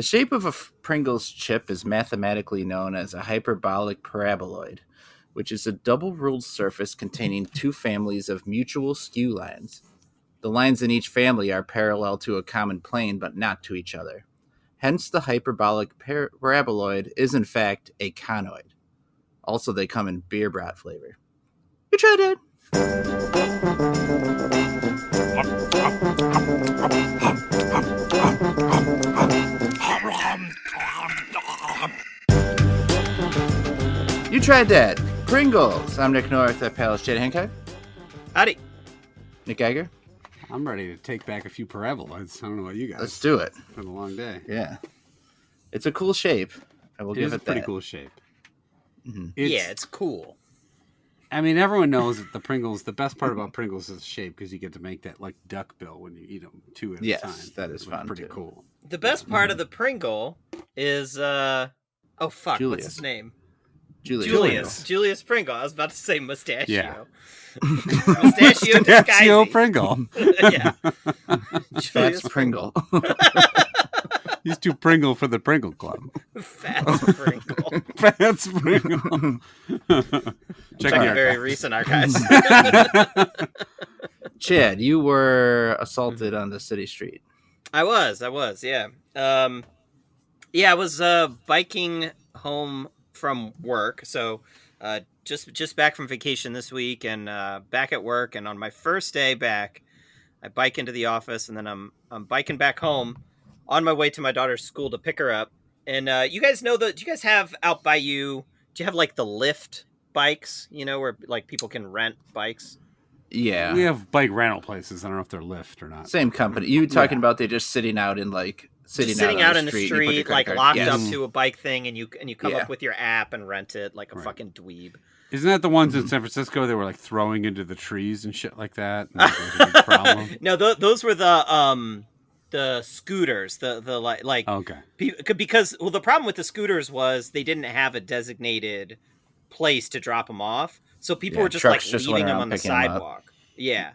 The shape of a Pringles chip is mathematically known as a hyperbolic paraboloid, which is a double-ruled surface containing two families of mutual skew lines. The lines in each family are parallel to a common plane, but not to each other. Hence, the hyperbolic paraboloid is in fact a conoid. Also, they come in beer brat flavor. You tried it. You tried that. Pringles. I'm Nick North at Palace. Jade Hancock. Howdy. Nick Geiger. I'm ready to take back a few paraboloids. I don't know about you guys. Let's do it. It's been a long day. Yeah. It's a cool shape. I will give it that. It's a pretty cool shape. Mm-hmm. It's cool. I mean, everyone knows that the best part about Pringles is the shape because you get to make that like duck bill when you eat them two at a time. Yes, that is fun. Pretty too. cool. The best part of the Pringle is, what's his name? Julius Pringle. I was about to say Mustachio. Yeah. Mustachio Mustachio Pringle. Yeah. That's Pringle. He's too Pringle for the Pringle Club. Fats Pringle. Fats Pringle. Check your very recent archives. Chad, you were assaulted on the city street. I was, yeah. I was biking home from work, so just back from vacation this week and back at work, and on my first day back, I bike into the office, and then I'm biking back home on my way to my daughter's school to pick her up. And you guys know do you guys have out by you, do you have like the Lyft bikes, where like people can rent bikes? Yeah. We have bike rental places. I don't know if they're Lyft or not. Same company. You talking about they're just sitting out in like sitting out in the street, like locked up to a bike thing, and you come up with your app and rent it like a fucking dweeb. Isn't that the ones in San Francisco they were like throwing into the trees and shit like that? And that was a big problem? No, those were the scooters. The like okay. Because the problem with the scooters was they didn't have a designated place to drop them off, so people were just like leaving them on the sidewalk. Yeah.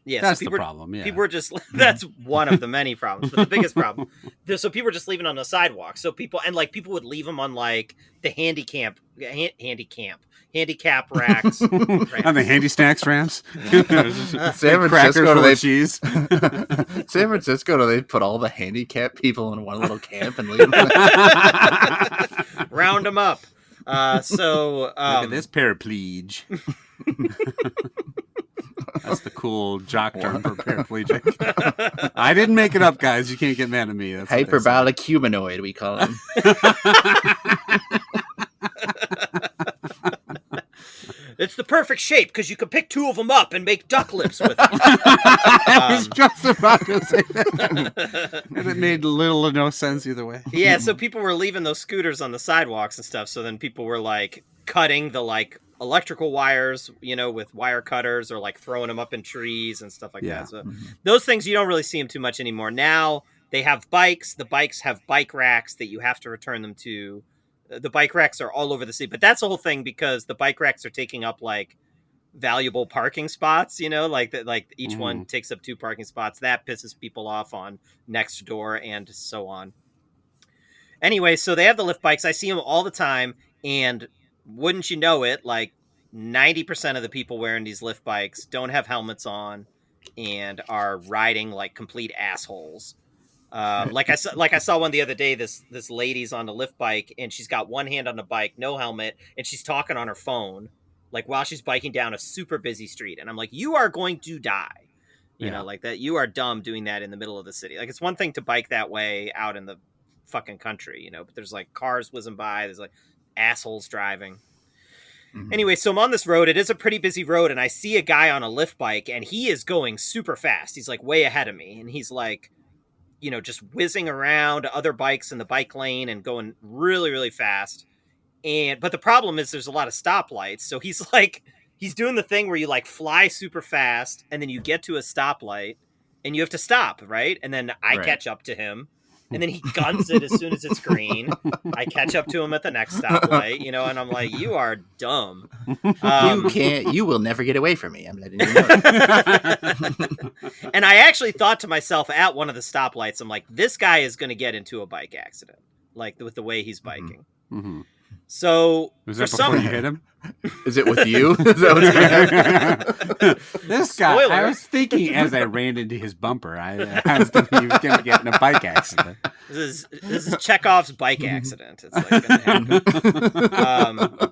That's so the problem. Yeah, people were just that's one of the many problems, but the biggest problem. So people were just leaving on the sidewalk. So people would leave them on like the handicap racks. On the handy snacks ramps. San Francisco, cheese. San Francisco, they put all the handicap people in one little camp and leave them. Round them up. Look at this paraplegic. That's the cool jock term for paraplegic. I didn't make it up, guys. You can't get mad at me. That's hyperbolic humanoid, we call him. It's the perfect shape because you could pick two of them up and make duck lips with them. I was just about to say that. And it made little or no sense either way. Yeah, so people were leaving those scooters on the sidewalks and stuff. So then people were like cutting the like electrical wires, with wire cutters, or like throwing them up in trees and stuff like that. So those things, you don't really see them too much anymore. Now they have bikes. The bikes have bike racks that you have to return them to. The bike racks are all over the city, but that's the whole thing because the bike racks are taking up like valuable parking spots, like each one takes up 2 parking spots. That pisses people off on next door and so on. Anyway, so they have the Lyft bikes. I see them all the time, and wouldn't you know it, like 90% of the people wearing these Lyft bikes don't have helmets on and are riding like complete assholes. Like I saw one the other day. This lady's on the Lyft bike, and she's got one hand on the bike, no helmet, and she's talking on her phone, like while she's biking down a super busy street. And I'm like, you are going to die, you know, like that. You are dumb doing that in the middle of the city. Like, it's one thing to bike that way out in the fucking country, but there's like cars whizzing by. There's like assholes driving. Anyway, so I'm on this road. It is a pretty busy road, and I see a guy on a Lyft bike, and he is going super fast. He's like way ahead of me, and he's like, just whizzing around other bikes in the bike lane and going really, really fast. But the problem is there's a lot of stoplights. So he's doing the thing where you like fly super fast and then you get to a stoplight and you have to stop, right? And then I catch up to him and then he guns it as soon as it's green. I catch up to him at the next stoplight, you know, and I'm like, you are dumb. You will never get away from me. I'm letting you know. And I actually thought to myself at one of the stoplights, I'm like, this guy is going to get into a bike accident, like with the way he's biking. Mm-hmm. So was that before you hit him? Is it with you? Is that what's gonna happen? This guy, Spoiler. I was thinking as I ran into his bumper, I was thinking he was going to get in a bike accident. This is Chekhov's bike accident. It's like going to happen.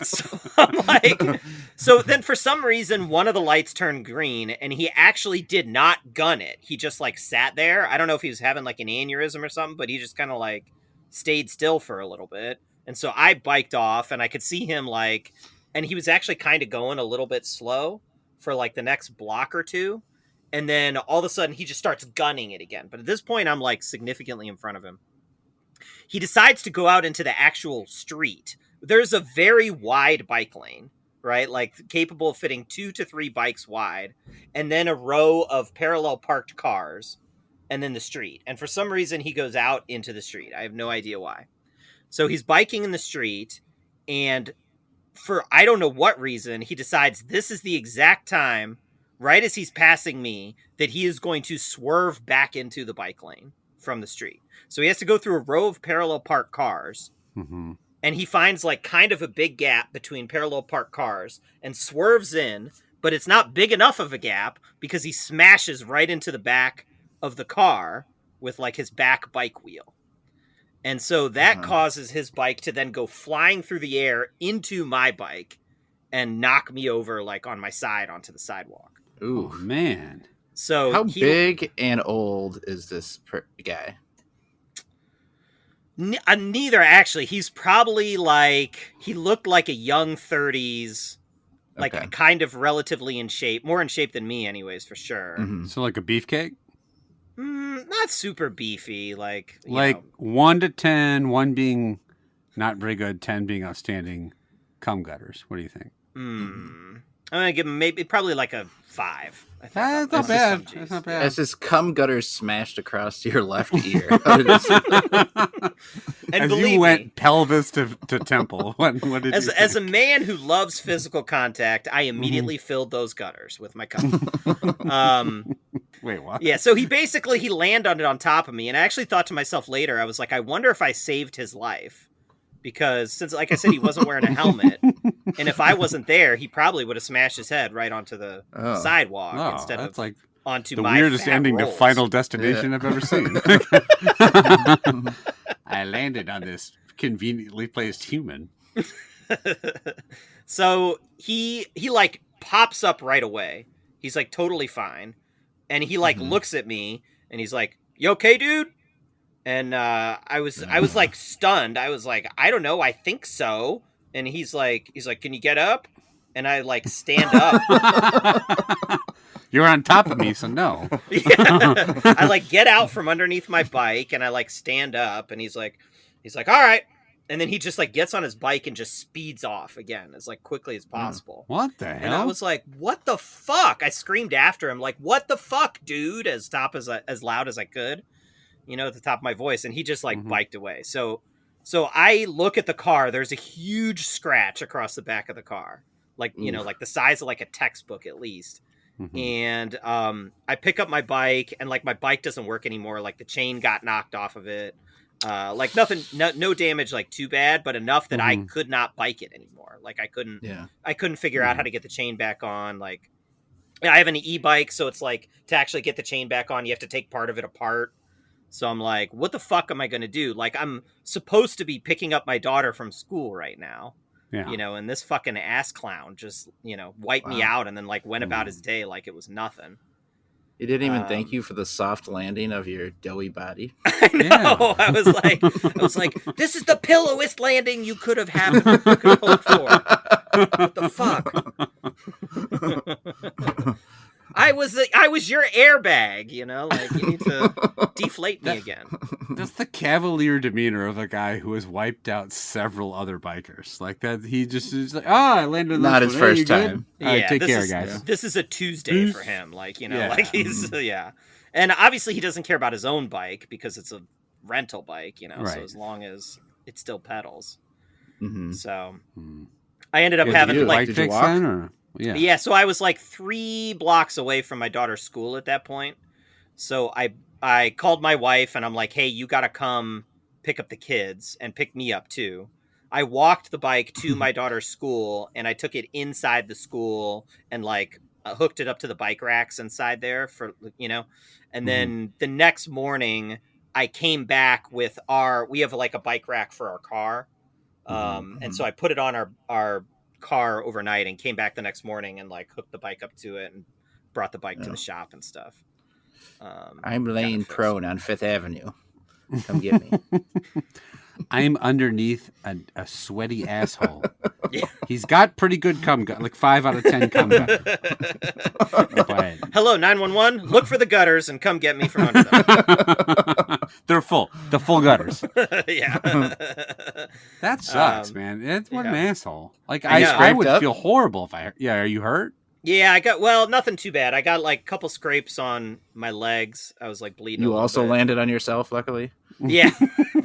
So I'm like, so then for some reason, one of the lights turned green and he actually did not gun it. He just like sat there. I don't know if he was having like an aneurysm or something, but he just kind of like stayed still for a little bit. And so I biked off and I could see him like, and he was actually kind of going a little bit slow for like the next block or two. And then all of a sudden he just starts gunning it again. But at this point, I'm like significantly in front of him. He decides to go out into the actual street. There's a very wide bike lane, right? Like capable of fitting 2 to 3 bikes wide, and then a row of parallel parked cars, and then the street. And for some reason, he goes out into the street. I have no idea why. So he's biking in the street, and for I don't know what reason, he decides this is the exact time, right as he's passing me, that he is going to swerve back into the bike lane from the street. So he has to go through a row of parallel parked cars, and he finds like kind of a big gap between parallel parked cars and swerves in, but it's not big enough of a gap because he smashes right into the back of the car with like his back bike wheel. And so that causes his bike to then go flying through the air into my bike and knock me over like on my side onto the sidewalk. Ooh, oh, man. So how big and old is this guy? Neither, actually. He's probably like, he looked like a young 30s, like kind of relatively in shape, more in shape than me anyways, for sure. Mm-hmm. So like a beefcake? Not super beefy, like 1 to 10, 1 being not very good, 10 being outstanding. Cum gutters. What do you think? I'm gonna give him probably like a 5. I think that's not bad. That's not bad. As his cum gutters smashed across your left ear. And as believe you went me, pelvis to temple, what did you think? As a man who loves physical contact, I immediately filled those gutters with my cum. Wait, what? Yeah, so he landed on it on top of me, and I actually thought to myself later, I was like, I wonder if I saved his life. Because since, like I said, he wasn't wearing a helmet, and if I wasn't there, he probably would have smashed his head right onto the sidewalk instead of like onto the my weirdest fat ending rolls. to Final Destination I've ever seen. I landed on this conveniently placed human. So he like pops up right away. He's like totally fine, and he like looks at me, and he's like, "You okay, dude?" And I was like stunned. I was like, I don't know, I think so. And he's like, can you get up? And I like stand up. You're on top of me, so no. Yeah. I like get out from underneath my bike and I like stand up, and he's like, all right. And then he just like gets on his bike and just speeds off again as like quickly as possible. What the hell? And I was like, what the fuck? I screamed after him like, what the fuck, dude? As loud as I could. You know, at the top of my voice, and he just like biked away. So I look at the car. There's a huge scratch across the back of the car, like you know, like the size of like a textbook at least. And I pick up my bike, and like my bike doesn't work anymore. Like the chain got knocked off of it. Like nothing, no damage, like too bad, but enough that I could not bike it anymore. Like I couldn't figure out how to get the chain back on. Like I have an e-bike, so it's like to actually get the chain back on, you have to take part of it apart. So I'm like, what the fuck am I going to do? Like, I'm supposed to be picking up my daughter from school right now, you know, and this fucking ass clown just, you know, wiped me out and then like went about his day like it was nothing. He didn't even thank you for the soft landing of your doughy body. I know. Yeah. I was like, this is the pillowest landing you could have hoped for. What the fuck? I was your airbag, you know, like you need to deflate me again. That's the cavalier demeanor of a guy who has wiped out several other bikers. Like that, he just is like, I landed on not this his one. first time. All right, take care, guys. This is a Tuesday for him, like, you know, like he's And obviously he doesn't care about his own bike because it's a rental bike, you know. Right. So as long as it still pedals. Mm-hmm. So I ended up What did having you do? like Did you walk? yeah. So I was like 3 blocks away from my daughter's school at that point. So I called my wife and I'm like, hey, you got to come pick up the kids and pick me up too. I walked the bike to my daughter's school and I took it inside the school and like hooked it up to the bike racks inside there for, you know, and then the next morning I came back with we have like a bike rack for our car. And so I put it on our car overnight and came back the next morning and like hooked the bike up to it and brought the bike to the shop and stuff. I'm laying prone on Fifth Avenue. Come get me. I'm underneath a sweaty asshole. Yeah. He's got pretty good cum gut, like 5 out of 10 cum gut. Hello, 911. Look for the gutters and come get me from under them. They're full. The full gutters. Yeah. That sucks, man. What an asshole. Like I would feel horrible if I. Yeah, are you hurt? Yeah, nothing too bad. I got like a couple scrapes on my legs. I was like bleeding. You also landed on yourself, luckily. Yeah.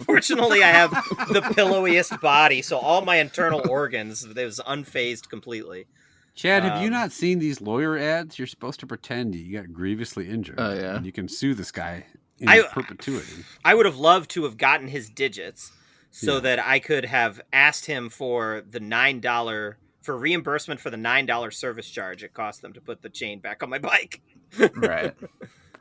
Fortunately, I have the pillowiest body, so all my internal organs, it was unfazed completely. Chad, have you not seen these lawyer ads? You're supposed to pretend you got grievously injured. Oh, yeah. And you can sue this guy in perpetuity. I would have loved to have gotten his digits so that I could have asked him for the $9 for reimbursement for the $9 service charge it cost them to put the chain back on my bike. Right.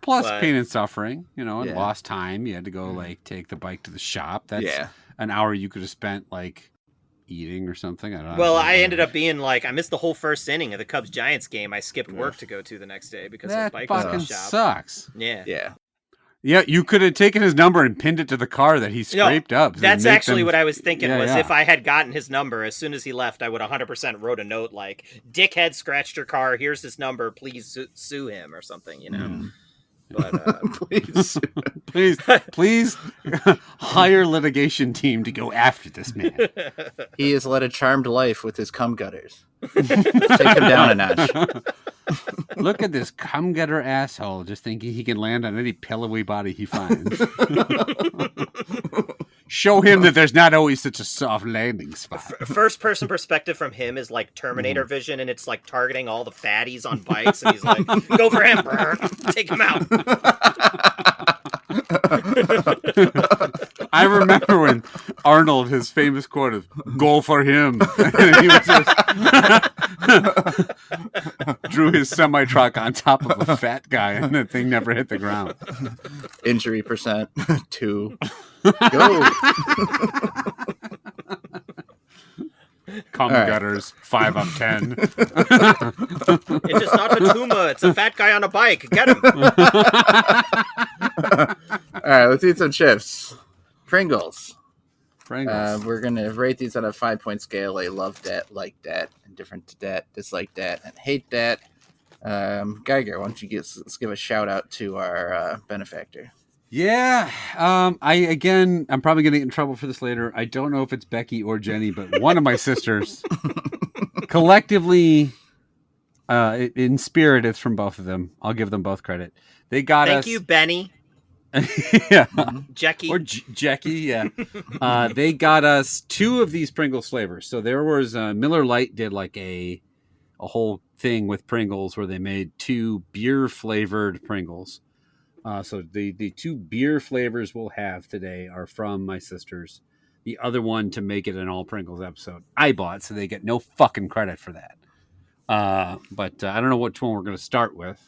Plus pain and suffering, and lost time. You had to go like take the bike to the shop. That's an hour you could have spent like eating or something. I don't know. Well, I ended up being like, I missed the whole first inning of the Cubs Giants game. I skipped work to go to the next day because the bike was in the shop. Sucks. Yeah. Yeah. Yeah, you could have taken his number and pinned it to the car that he scraped up. That's actually what I was thinking if I had gotten his number, as soon as he left, I would 100% wrote a note like, dickhead scratched your car. Here's his number. Please sue him or something, you know? But please hire litigation team to go after this man. He has led a charmed life with his cum gutters. Take him down a notch. Look at this cum gutter asshole, just thinking he can land on any pillowy body he finds. Show him that there's not always such a soft landing spot. First person perspective from him is like Terminator vision, and it's like targeting all the fatties on bikes, and he's like, go for him, brr. Take him out. I remember when Arnold, his famous quote of "Go for him," and he was drew his semi truck on top of a fat guy, and the thing never hit the ground. Injury percent 2. Go. Cum gutters 5 of 10. It's just not a tumor. It's a fat guy on a bike. Get him. All right, let's eat some chips. Pringles. Pringles. We're gonna rate these on a 5-point scale. I love that, like that, indifferent to that, dislike that, and hate that. Geiger, why don't you let's give a shout out to our benefactor. Yeah. I'm probably going to get in trouble for this later. I don't know if it's Becky or Jenny, but one of my sisters collectively, in spirit, it's from both of them. I'll give them both credit. They got Thank you, Benny. Yeah. Jackie. Or Jackie, yeah. They got us 2 of these Pringles flavors. So there was Miller Lite did like a whole thing with Pringles where they made 2 beer flavored Pringles. So the 2 beer flavors we'll have today are from my sisters. The other one, to make it an all Pringles episode, I bought, so they get no fucking credit for that. But I don't know which one we're going to start with.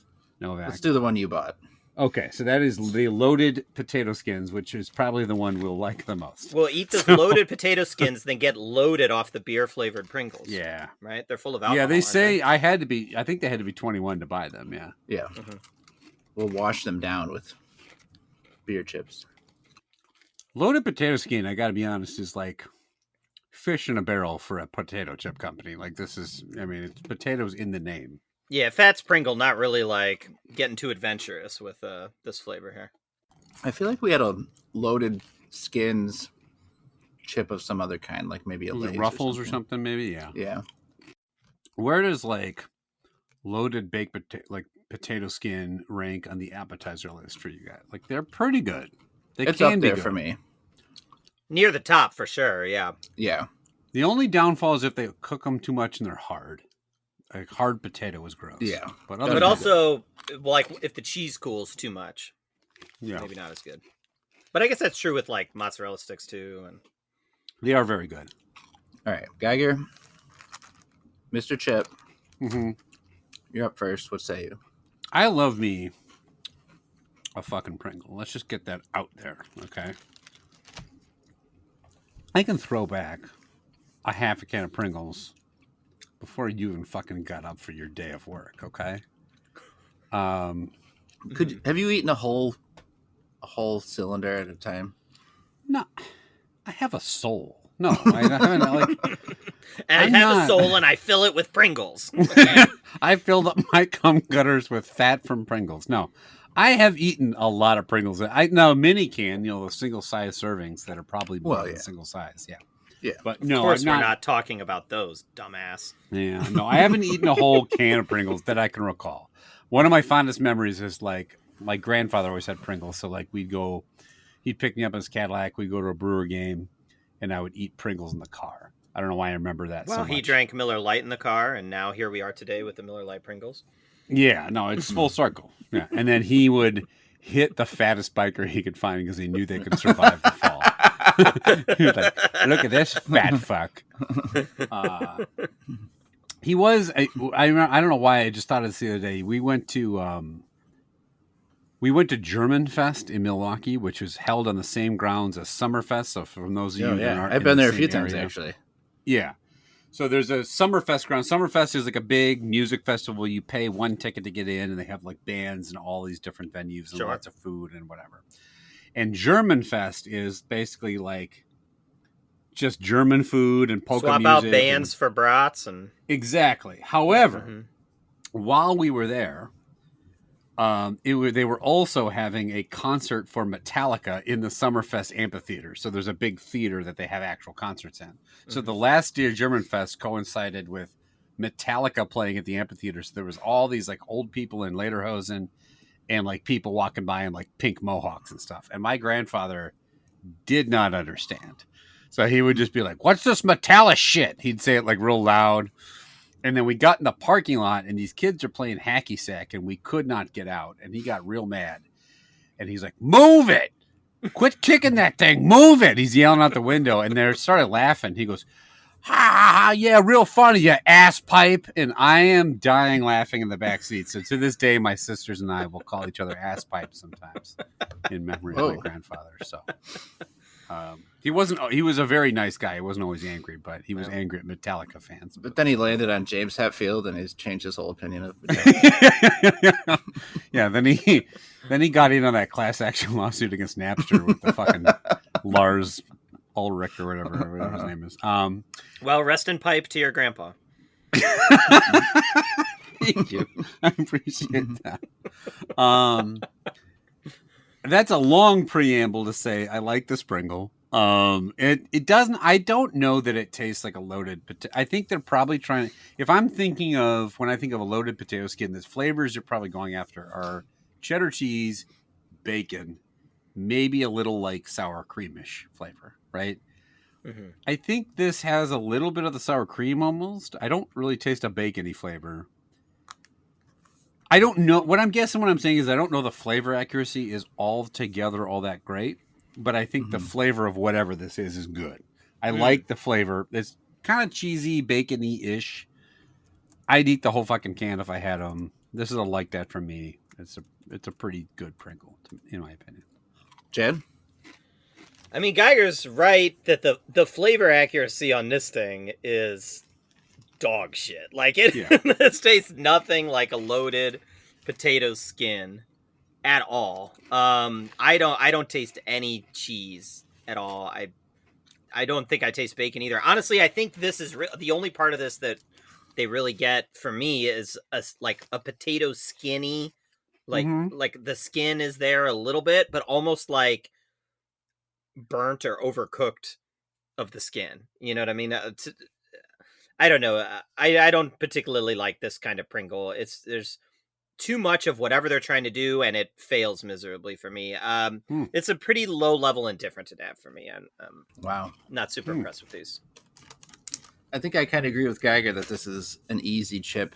Novak. Let's do the one you bought. Okay, so that is the loaded potato skins, which is probably the one we'll like the most. We'll eat those loaded potato skins, then get loaded off the beer flavored Pringles. Yeah. Right? They're full of alcohol. Yeah, they say I think they had to be 21 to buy them, yeah. Yeah. Mm-hmm. We'll wash them down with beer chips. Loaded potato skin, I gotta be honest, is like fish in a barrel for a potato chip company. Like it's potatoes in the name. Yeah, Fats Pringle, not really like getting too adventurous with this flavor here. I feel like we had a loaded skins chip of some other kind, like maybe a Lay's Ruffles or something, maybe. Yeah. Yeah. Where does like loaded baked potato, like potato skin rank on the appetizer list for you guys? Like, they're pretty good. It's up there for me. Near the top for sure. Yeah. Yeah. The only downfall is if they cook them too much and they're hard. A hard potato is gross. Yeah. But also, like, if the cheese cools too much, maybe not as good. But I guess that's true with, like, mozzarella sticks, too. And they are very good. All right. Geiger, Mr. Chip, mm-hmm. You're up first. What say you? I love me a fucking Pringle. Let's just get that out there, okay? I can throw back a half a can of Pringles before you even fucking got up for your day of work, okay? Have you eaten a whole cylinder at a time? No, I have a soul. No, I haven't. Like, and I have a soul, and I fill it with Pringles. I filled up my cum gutters with fat from Pringles. No, I have eaten a lot of Pringles. Now a mini can, the single size servings that are probably more than single size. Yeah. Yeah, but no, of course we're not talking about those, dumbass. Yeah, no, I haven't eaten a whole can of Pringles that I can recall. One of my fondest memories is like my grandfather always had Pringles, so like he'd pick me up in his Cadillac, we'd go to a Brewer game, and I would eat Pringles in the car. I don't know why I remember that. Well, so much. He drank Miller Lite in the car, and now here we are today with the Miller Lite Pringles. Yeah, no, it's full circle. Yeah, and then he would hit the fattest biker he could find because he knew they could survive the fall. He was like, look at this fat fuck. He was. I don't know why. I just thought of this the other day. We went to German Fest in Milwaukee, which was held on the same grounds as Summerfest. So from those of you, that aren't I've been there a the few same times area, actually. Yeah. So there's a Summerfest ground. Summerfest is like a big music festival. You pay one ticket to get in, and they have like bands and all these different venues and lots of food and whatever. And German Fest is basically like just German food and polka music. Swap out bands for brats and exactly. However, while we were there, they were also having a concert for Metallica in the Summerfest amphitheater. So there's a big theater that they have actual concerts in. So the last year German Fest coincided with Metallica playing at the amphitheater. So there was all these like old people in lederhosen and like people walking by in like pink mohawks and stuff. And my grandfather did not understand. So he would just be like, "What's this Metallica shit?" He'd say it like real loud. And then we got in the parking lot, and these kids are playing hacky sack, and we could not get out. And he got real mad. And he's like, "Move it! Quit kicking that thing! Move it!" He's yelling out the window, and they started laughing. He goes, "Ha ha ha! Yeah, real funny, you ass pipe!" And I am dying laughing in the back seat. So to this day, my sisters and I will call each other ass pipes sometimes in memory of my grandfather. So. He was a very nice guy. He wasn't always angry, but he was angry at Metallica fans. But then he landed on James Hetfield and he's changed his whole opinion of Metallica. Yeah, then he got in on that class action lawsuit against Napster with the fucking Lars Ulrich or whatever his name is. Well, rest in pipe to your grandpa. Thank you. I appreciate that. That's a long preamble to say I like the Pringle. It doesn't. I don't know that it tastes like a loaded potato. I think they're probably trying. If I'm thinking of when I think of a loaded potato skin, the flavors you're probably going after are cheddar cheese, bacon, maybe a little like sour creamish flavor, right? Mm-hmm. I think this has a little bit of the sour cream almost. I don't really taste a bacony flavor. I don't know. What I'm saying is I don't know the flavor accuracy is altogether all that great. But I think the flavor of whatever this is good. I like the flavor. It's kind of cheesy, bacony-ish. I'd eat the whole fucking can if I had them. This is a like that from me. It's a pretty good Pringle, in my opinion. Jed? I mean, Geiger's right that the flavor accuracy on this thing is dog shit. Like this tastes nothing like a loaded potato skin. At all. I don't taste any cheese at all. I don't think I taste bacon either. Honestly, I think this is the only part of this that they really get for me is like a potato skinny, like the skin is there a little bit, but almost like burnt or overcooked of the skin. You know what I mean? I don't know. I don't particularly like this kind of Pringle. There's too much of whatever they're trying to do, and it fails miserably for me. It's a pretty low level indifferent to that for me. I'm Wow. not super impressed with these. I think I kind of agree with Geiger that this is an easy chip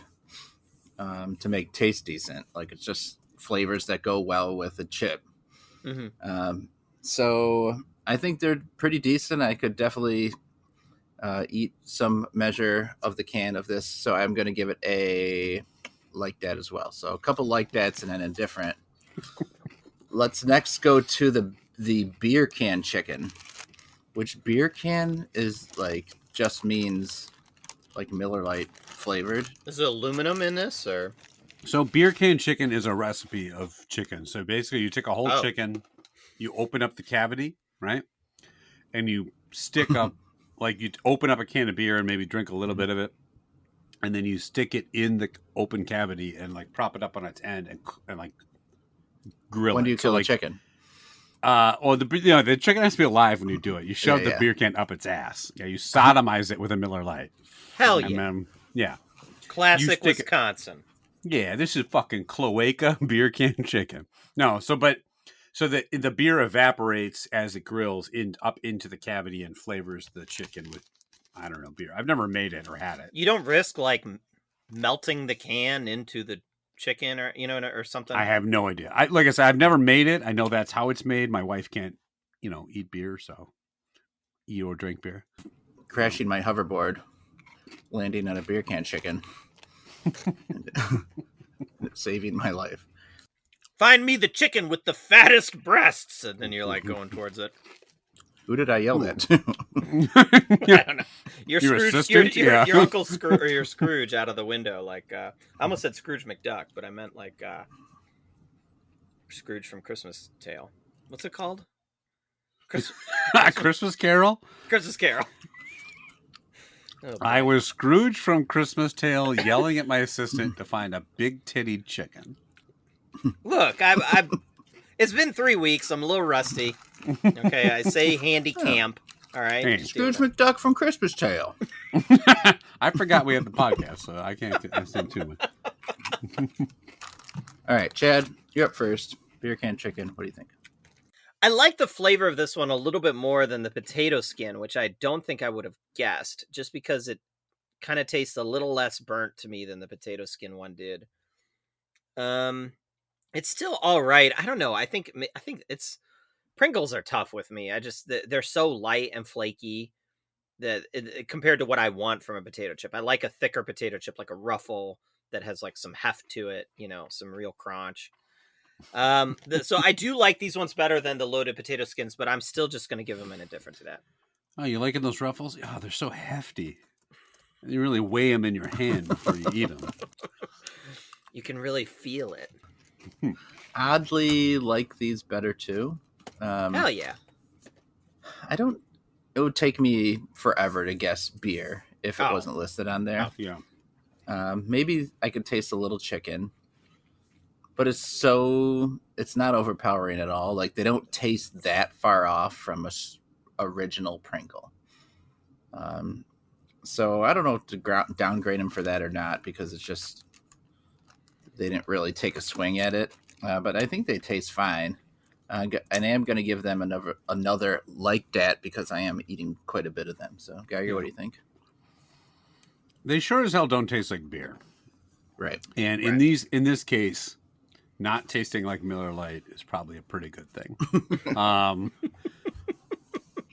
to make taste decent. Like, it's just flavors that go well with a chip. Mm-hmm. So I think they're pretty decent. I could definitely eat some measure of the can of this. So I'm going to give it a like that as well. So a couple like that's and an indifferent. Let's next go to the beer can chicken, which beer can is like just means like Miller Lite flavored. Is it aluminum in this, or? So beer can chicken is a recipe of chicken. So basically you take a whole chicken, you open up the cavity, right? And you stick up, like you open up a can of beer and maybe drink a little bit of it. And then you stick it in the open cavity and like prop it up on its end and like grill it. When do you kill like, a chicken? The chicken has to be alive when you do it. You shove the beer can up its ass. Yeah, you sodomize it with a Miller Lite. Hell yeah. Yeah. Classic Wisconsin. Yeah, this is fucking cloaca beer can chicken. No, so the beer evaporates as it grills up into the cavity and flavors the chicken with, I don't know, beer. I've never made it or had it. You don't risk like melting the can into the chicken or or something. I have no idea. Like I said, I've never made it. I know that's how it's made. My wife can't, eat beer, so eat or drink beer. Crashing my hoverboard, landing on a beer can chicken, saving my life. Find me the chicken with the fattest breasts, and then you're like going towards it. Who did I yell that to? I don't know. You're Scrooge. Your Uncle Scrooge, or your Scrooge out of the window. Like I almost said Scrooge McDuck, but I meant like Scrooge from Christmas Tale. What's it called? Christmas Carol. Christmas Carol. Oh, I was Scrooge from Christmas Tale, yelling at my assistant to find a big-tittied chicken. Look, it's been 3 weeks. I'm a little rusty. Okay, I say handy camp. All right. Hey, Scrooge McDuck from Christmas Tale. I forgot we had the podcast, so I can't say too much. All right, Chad, you're up first. Beer can chicken. What do you think? I like the flavor of this one a little bit more than the potato skin, which I don't think I would have guessed, just because it kind of tastes a little less burnt to me than the potato skin one did. It's still all right. I don't know. I think it's Pringles are tough with me. They're so light and flaky that compared to what I want from a potato chip. I like a thicker potato chip, like a Ruffle that has like some heft to it, some real crunch. So I do like these ones better than the loaded potato skins, but I'm still just going to give them an indifferent to that. Oh, you liking those Ruffles? Oh, they're so hefty. You really weigh them in your hand before you eat them. You can really feel it. Oddly like these better too. Hell yeah. It would take me forever to guess beer if it wasn't listed on there. Oh, yeah. Maybe I could taste a little chicken, but it's not overpowering at all. Like, they don't taste that far off from a original Pringle. So I don't know if to downgrade them for that or not, because it's just, they didn't really take a swing at it. But I think they taste fine. And I am going to give them another like that, because I am eating quite a bit of them. So, Geiger, what do you think? They sure as hell don't taste like beer. Right. And in this case, not tasting like Miller Lite is probably a pretty good thing.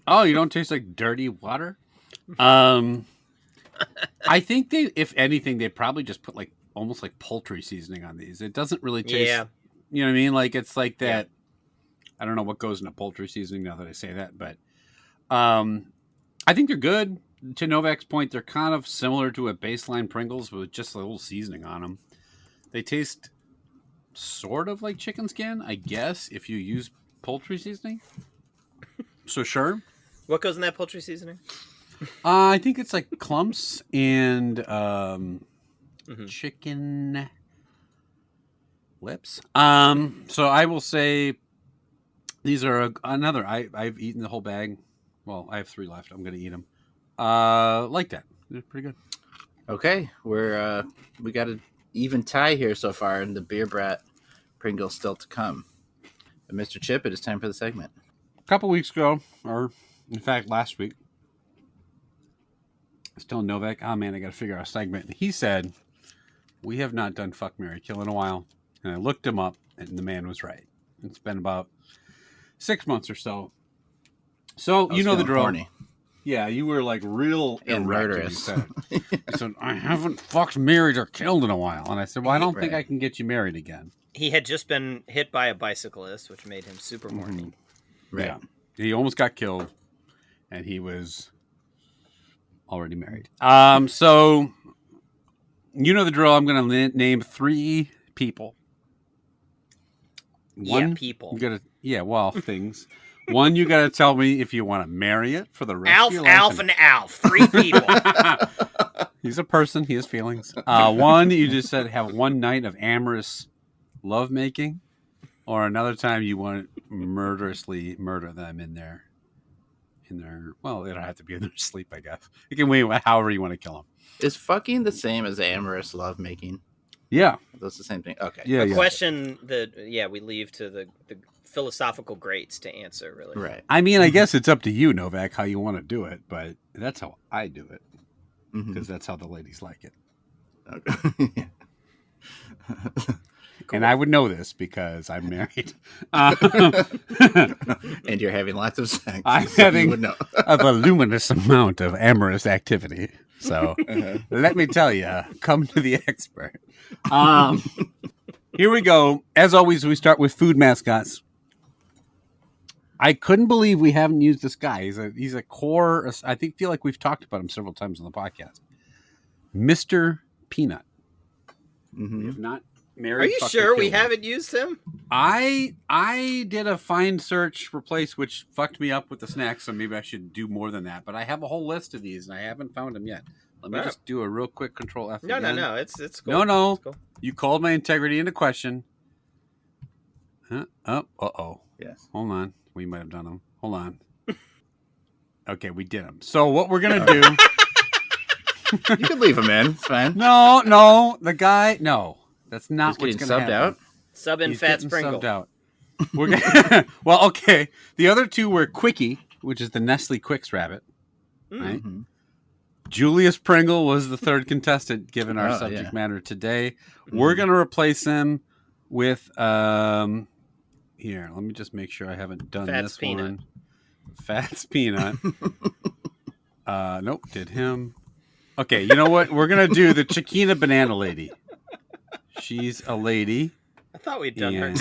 Oh, you don't taste like dirty water? I think if anything, they probably just put like almost like poultry seasoning on these. It doesn't really taste. Yeah. You know what I mean? Like, it's like that. Yeah. I don't know what goes into poultry seasoning now that I say that, but I think they're good. To Novak's point, they're kind of similar to a baseline Pringles with just a little seasoning on them. They taste sort of like chicken skin, I guess, if you use poultry seasoning. So sure. What goes in that poultry seasoning? I think it's like clumps and chicken lips. So I will say these are another. I've eaten the whole bag. Well, I have 3 left. I'm going to eat them. Like that. They're pretty good. Okay, we got to even tie here so far, and the Beer Brat Pringles still to come. But Mr. Chip, it is time for the segment. A couple weeks ago, or in fact last week, I was telling Novak, oh man, I got to figure out a segment. And he said, we have not done Fuck, Marry, Kill in a while. And I looked him up, and the man was right. It's been about 6 months or so. So, you know the drill. Horny. Yeah, you were like real and murderous. He said, I haven't fucked, married, or killed in a while. And I said, well, I don't think I can get you married again. He had just been hit by a bicyclist, which made him super horny. Mm-hmm. Right. Yeah. He almost got killed, and he was already married. So, you know the drill. I'm going to name 3 people. People. You gotta, things. One, you got to tell me if you want to marry it for the rest of your life. Alf, and Alf. 3 people. He's a person. He has feelings. One, you just said have one night of amorous lovemaking, or another time you want to murderously murder them in their. Well, they don't have to be in their sleep, I guess. You can wait however you want to kill them. Is fucking the same as amorous lovemaking? Yeah. That's the same thing. Okay. Yeah, a question that, we leave to the philosophical greats to answer, really. Right. I mean, I guess it's up to you, Novak, how you want to do it, but that's how I do it. Because that's how the ladies like it. Okay. Cool. And I would know this because I'm married. And you're having lots of sex. I'm having a voluminous amount of amorous activity. So let me tell you, come to the expert. Here we go. As always, we start with food mascots. I couldn't believe we haven't used this guy. He's a core. I feel like we've talked about him several times on the podcast. Mr. Peanut. Mm-hmm. We have not married. Are you sure we haven't used him? I did a find search replace, which fucked me up with the snacks, so maybe I should do more than that. But I have a whole list of these, and I haven't found them yet. Let me just do a real quick control F. No, it's cool. No. It's cool. You called my integrity into question. Huh? Oh. Yes. Hold on. We might have done them. Hold on. Okay, we did them. So what we're gonna do? You can leave him in. It's fine. No. The guy. No, that's not what's getting gonna subbed happen. out. Sub in Fats Pringle. Subbed out. We're gonna, well, okay. The other 2 were Quickie, which is the Nestle Quicks rabbit. Right. Mm-hmm. Julius Pringle was the 3rd contestant, given our subject matter today. Mm-hmm. We're gonna replace him with here. Let me just make sure I haven't done Fats this Peanut. one. Fats Peanut. Nope, did him. Okay, you know what? We're gonna do the Chiquita Banana Lady. She's a lady. I thought we'd done her.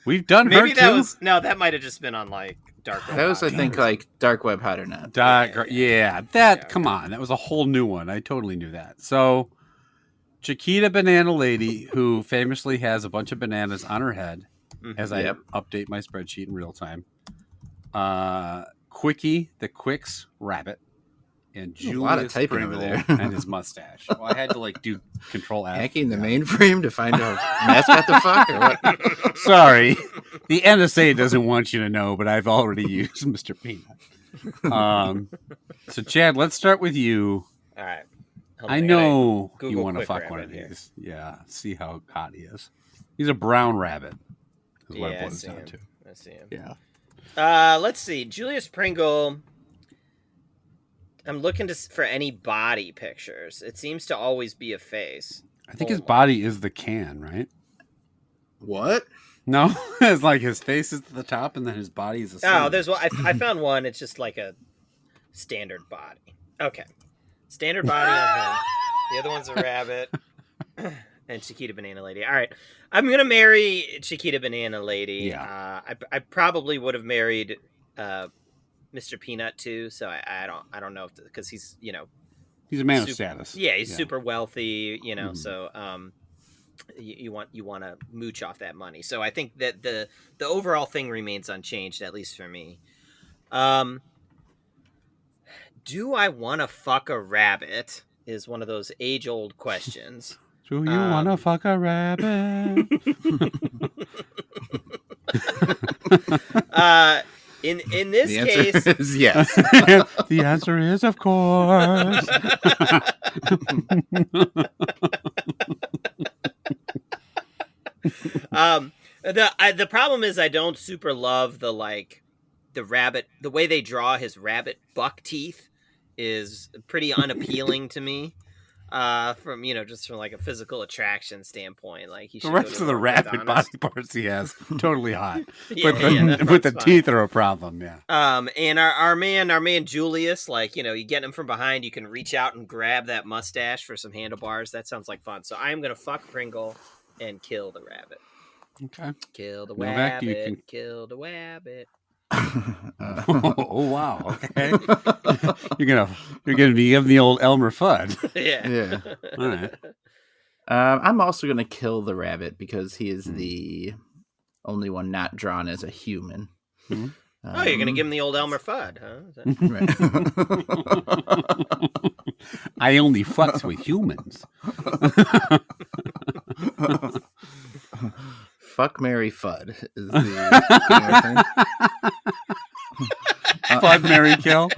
We've done her too. Maybe that was that might have just been on like Dark Web. That was, I think, like Dark Web Hot or Not. Come on, that was a whole new one. I totally knew that. So, Chiquita Banana Lady, who famously has a bunch of bananas on her head, as I update my spreadsheet in real time. Quickie, the Quicks rabbit, and Julius Pringle there. And his mustache. Well, I had to do Control F. Hacking the mainframe to find a mascot to fuck or what? Sorry, the NSA doesn't want you to know, but I've already used Mr. Peanut. So Chad, let's start with you. All right. I know you want to fuck one of these. Yeah, see how hot he is. He's a brown rabbit. Is what it boils down to. I see him. Yeah. Let's see. Julius Pringle. I'm looking for any body pictures. It seems to always be a face. I think his body is the can, right? What? No, it's like his face is at the top and then his body is the center. Oh, there's one. I found one. It's just like a standard body. Okay. Standard body on him. The other one's a rabbit. And Chiquita Banana Lady. All right. I'm going to marry Chiquita Banana Lady. Yeah. I probably would have married Mr. Peanut too, so I don't know because he's, he's a man of status. Yeah, he's super wealthy, so you want to mooch off that money. So I think that the overall thing remains unchanged, at least for me. Do I want to fuck a rabbit is one of those age-old questions. Do you want to fuck a rabbit? In this case, is yes. The answer is, of course. The problem is I don't super love the rabbit. The way they draw his rabbit buck teeth is pretty unappealing to me. From just from like a physical attraction standpoint, like he should The go rest to of the an rabbit orthodontist. body parts he has totally hot, Yeah, but the fine. teeth are a problem. Yeah. And our man Julius, like you get him from behind, you can reach out and grab that mustache for some handlebars. That sounds like fun. So I am gonna fuck Pringle and kill the rabbit. Okay. Kill the Novak, you rabbit. can- Kill the rabbit. Oh wow. Okay. you're gonna be giving the old Elmer Fudd. Yeah. All right. I'm also going to kill the rabbit because he is the only one not drawn as a human. Hmm. Oh, you're gonna give him the old Elmer Fudd, huh? Right. I only fucks with humans. Fuck, Mary, Fudd is the Fudd, marry, kill.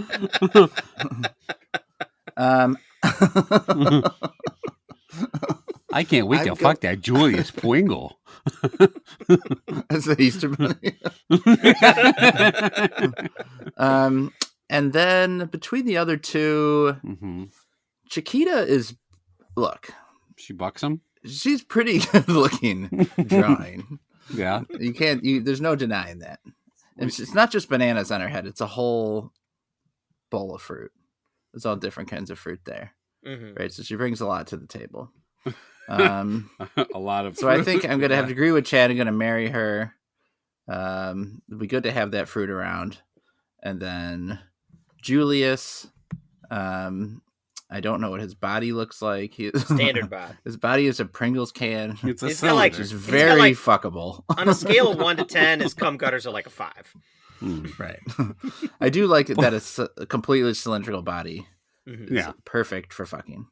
I can't wait to fuck that Julius Pringle. As the Easter Bunny. And then between the other two, Mm-hmm. Chiquita is, look, She bucks him. she's pretty good looking drawing. Yeah. There's no denying that. And it's not just bananas on her head. It's a whole bowl of fruit. There's all different kinds of fruit there. Mm-hmm. Right. So she brings a lot to the table. A lot of. So I think I'm going to have to agree with Chad. I'm going to marry her. It'd be good to have that fruit around. And then Julius, I don't know what his body looks like. Standard bod. His body is a Pringles can. It's a He's got, like, cylinder. Which is he's very got, like, fuckable. On a scale of 1 to 10, his cum gutters are like a 5. Right. I do like that it's a completely cylindrical body. Mm-hmm. Yeah. Perfect for fucking.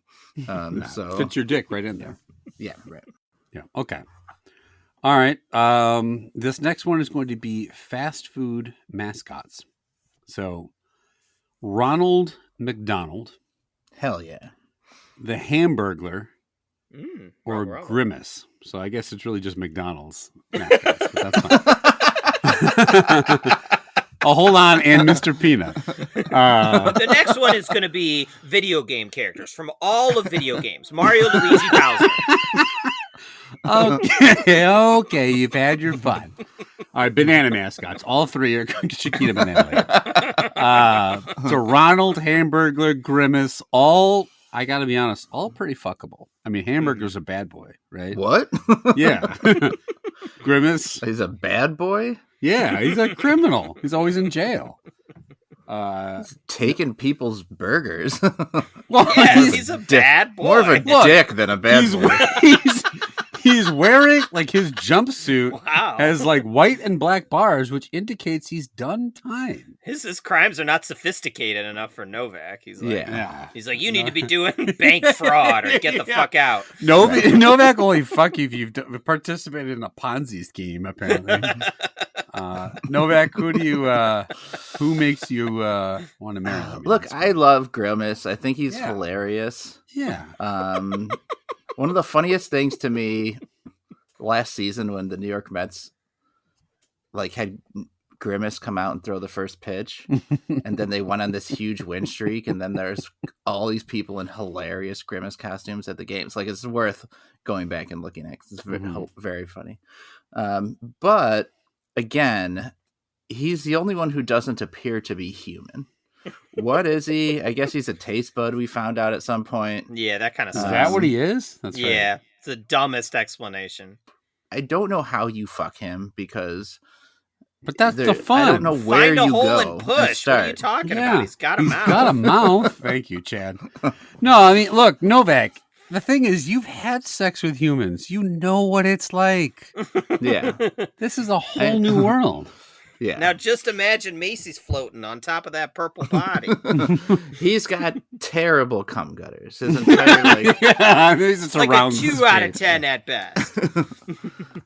So Fits your dick right in there. yeah, right. Yeah. Okay. All right. This next one is going to be fast food mascots. So, Ronald McDonald, Hell yeah. the Hamburglar, or Bravo. Grimace. So I guess it's really just McDonald's mascots, but that's fine. Oh, hold on, and Mr. Peanut. The next one is going to be video game characters from all of video games. Mario, Luigi, Bowser. Okay, you've had your fun. All right, banana mascots. All three are Chiquita Banana Lady. So Ronald, Hamburglar, Grimace, all, I got to be honest, all pretty fuckable. I mean, Hamburglar's a bad boy, right? What? Yeah. Grimace, He's a bad boy? yeah, he's a criminal. He's always in jail. Taking people's burgers. Well, Yeah, he's a bad boy. More of a dick than a bad he's, boy. he's wearing, like, his jumpsuit Wow. has, like, white and black bars, which indicates he's done time. His crimes are not sophisticated enough for Novak. He's like, Yeah. He's like, you need to be doing bank fraud or get the fuck out. Novak only fuck you if you've participated in a Ponzi scheme, apparently. Novak, who makes you want to marry him? Look, I love Grimace. I think he's Yeah. hilarious. Yeah. One of the funniest things to me last season when the New York Mets had Grimace come out and throw the first pitch, and then they went on this huge win streak, and then there's all these people in hilarious Grimace costumes at the games. Like, it's worth going back and looking at 'cause it's very, very funny. But again, he's the only one who doesn't appear to be human. What is he? I guess he's a taste bud, we found out at some point. Yeah, that kind of Is sucks. that what he is? That's right. Yeah, it's the dumbest explanation. I don't know how you fuck him because But that's the fun. I don't know where Find a you hole go and push. What are you start. talking Yeah. about? He's got a He's mouth. got a mouth. Thank you, Chad. No, I mean, look, Novak, the thing is, you've had sex with humans. You know what it's like. Yeah, This is a whole new world. yeah. Now just imagine Macy's floating on top of that purple body. He's got terrible cum gutters. His entire Yeah, this It's like a 2 out of 10 at best.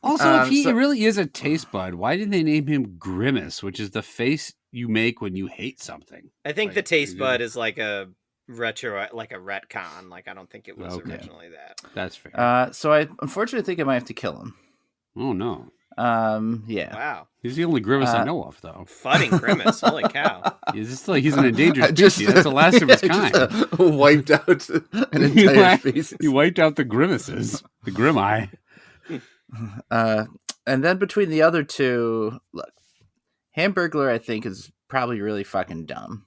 Also, if he so- really is a taste bud, why did they name him Grimace, which is the face you make when you hate something? I think Like, the taste yeah. bud is like a retro, like a retcon. Like I don't think it was Okay. originally that. That's fair. So I unfortunately think I might have to kill him. Oh no. Yeah. Wow. He's the only Grimace I know of, though. Fudding Grimace. Holy cow. He's an endangered species. That's the last of his kind. Wiped out an entire species. You wiped out the Grimaces. The Grimeye. And then between the other two, look, Hamburglar I think is probably really fucking dumb.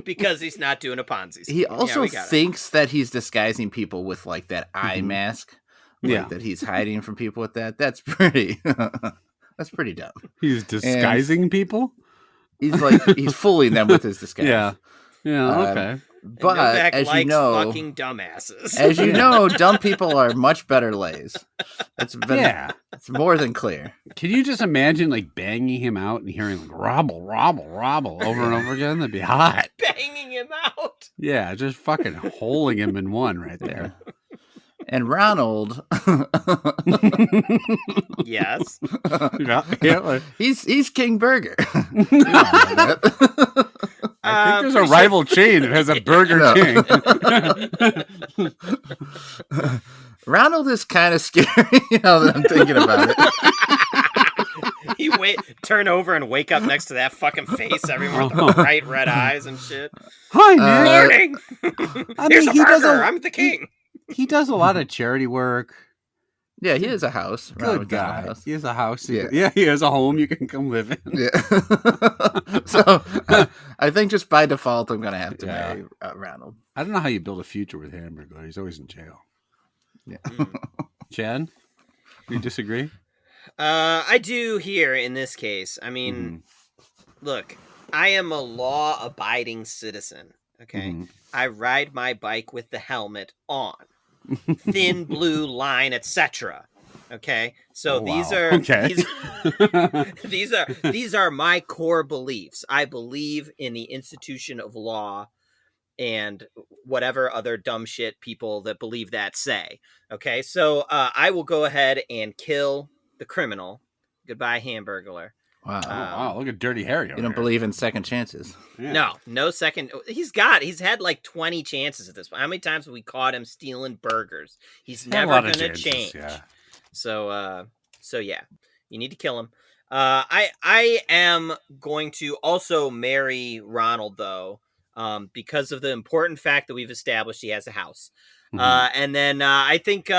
Because he's not doing a Ponzi scheme. he also thinks that he's disguising people with like that eye mask. Like, that he's hiding from people with that. That's pretty dumb. He's disguising people? He's fooling them with his disguise. Yeah, okay. But Novak as likes you know, fucking dumbasses. As you know, dumb people are much better lays. It's more than clear. Can you just imagine like banging him out and hearing like robble, robble, robble over and over again? That'd be hot. Banging him out. Yeah, just fucking holding him in one right there. And Ronald, yes, he's King Burger. I think there's a rival chain that has a Burger King. Ronald is kind of scary now that I'm thinking about it. Turn over and wake up next to that fucking face everywhere with the bright red eyes and shit. Hi, man. Morning. Here's a burger. I'm the king. He does a lot of charity work. Yeah, he has a house. Good guy. He has a house. Yeah, he has a home you can come live in. Yeah. So I think just by default, I'm going to have to marry Ronald. I don't know how you build a future with Hamburger. He's always in jail. Yeah. Chad, do you disagree? I do here in this case. I mean, look, I am a law-abiding citizen. Okay, I ride my bike with the helmet on, thin blue line, etc. Okay, so these are my core beliefs. I believe in the institution of law and whatever other dumb shit people that believe that say. Okay, so I will go ahead and kill the criminal. Goodbye, Hamburglar. Wow. Wow, look at Dirty Harry. You don't believe in second chances. Yeah. No second. He's had like 20 chances at this point. How many times have we caught him stealing burgers? He's never going to change. Yeah. So yeah, you need to kill him. I am going to also marry Ronald though, because of the important fact that we've established he has a house. And then I think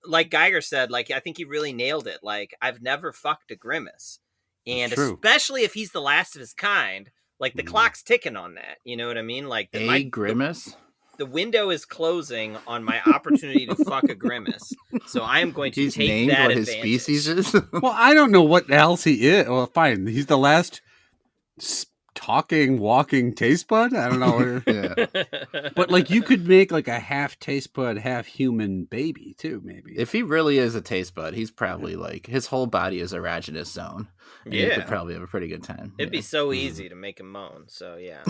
like Geiger said, like I think he really nailed it. Like I've never fucked a Grimace. And especially if he's the last of his kind, like the clock's ticking on that. You know what I mean? Like Grimace? The window is closing on my opportunity to fuck a Grimace. So I am going to take that advantage. His species is? Well, I don't know what else he is. Well, fine. He's the last talking, walking taste bud. I don't know. But like you could make like a half taste bud, half human baby too, maybe. If he really is a taste bud, he's probably like his whole body is erogenous zone. And you could probably have a pretty good time. It'd be so easy to make him moan. So yeah.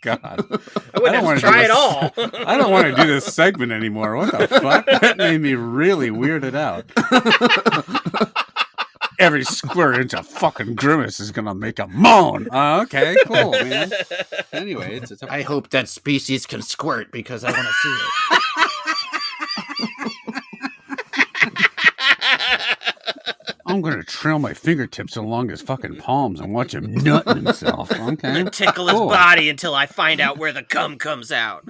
God, I wouldn't have to try it all. I don't want to do this segment anymore. What the fuck? That made me really weirded out. Every square inch of fucking Grimace is gonna make a moan. Okay, cool, man. Anyway, I hope that species can squirt because I want to see it. I'm gonna trail my fingertips along his fucking palms and watch him nutting himself. Okay, and tickle his body until I find out where the cum comes out.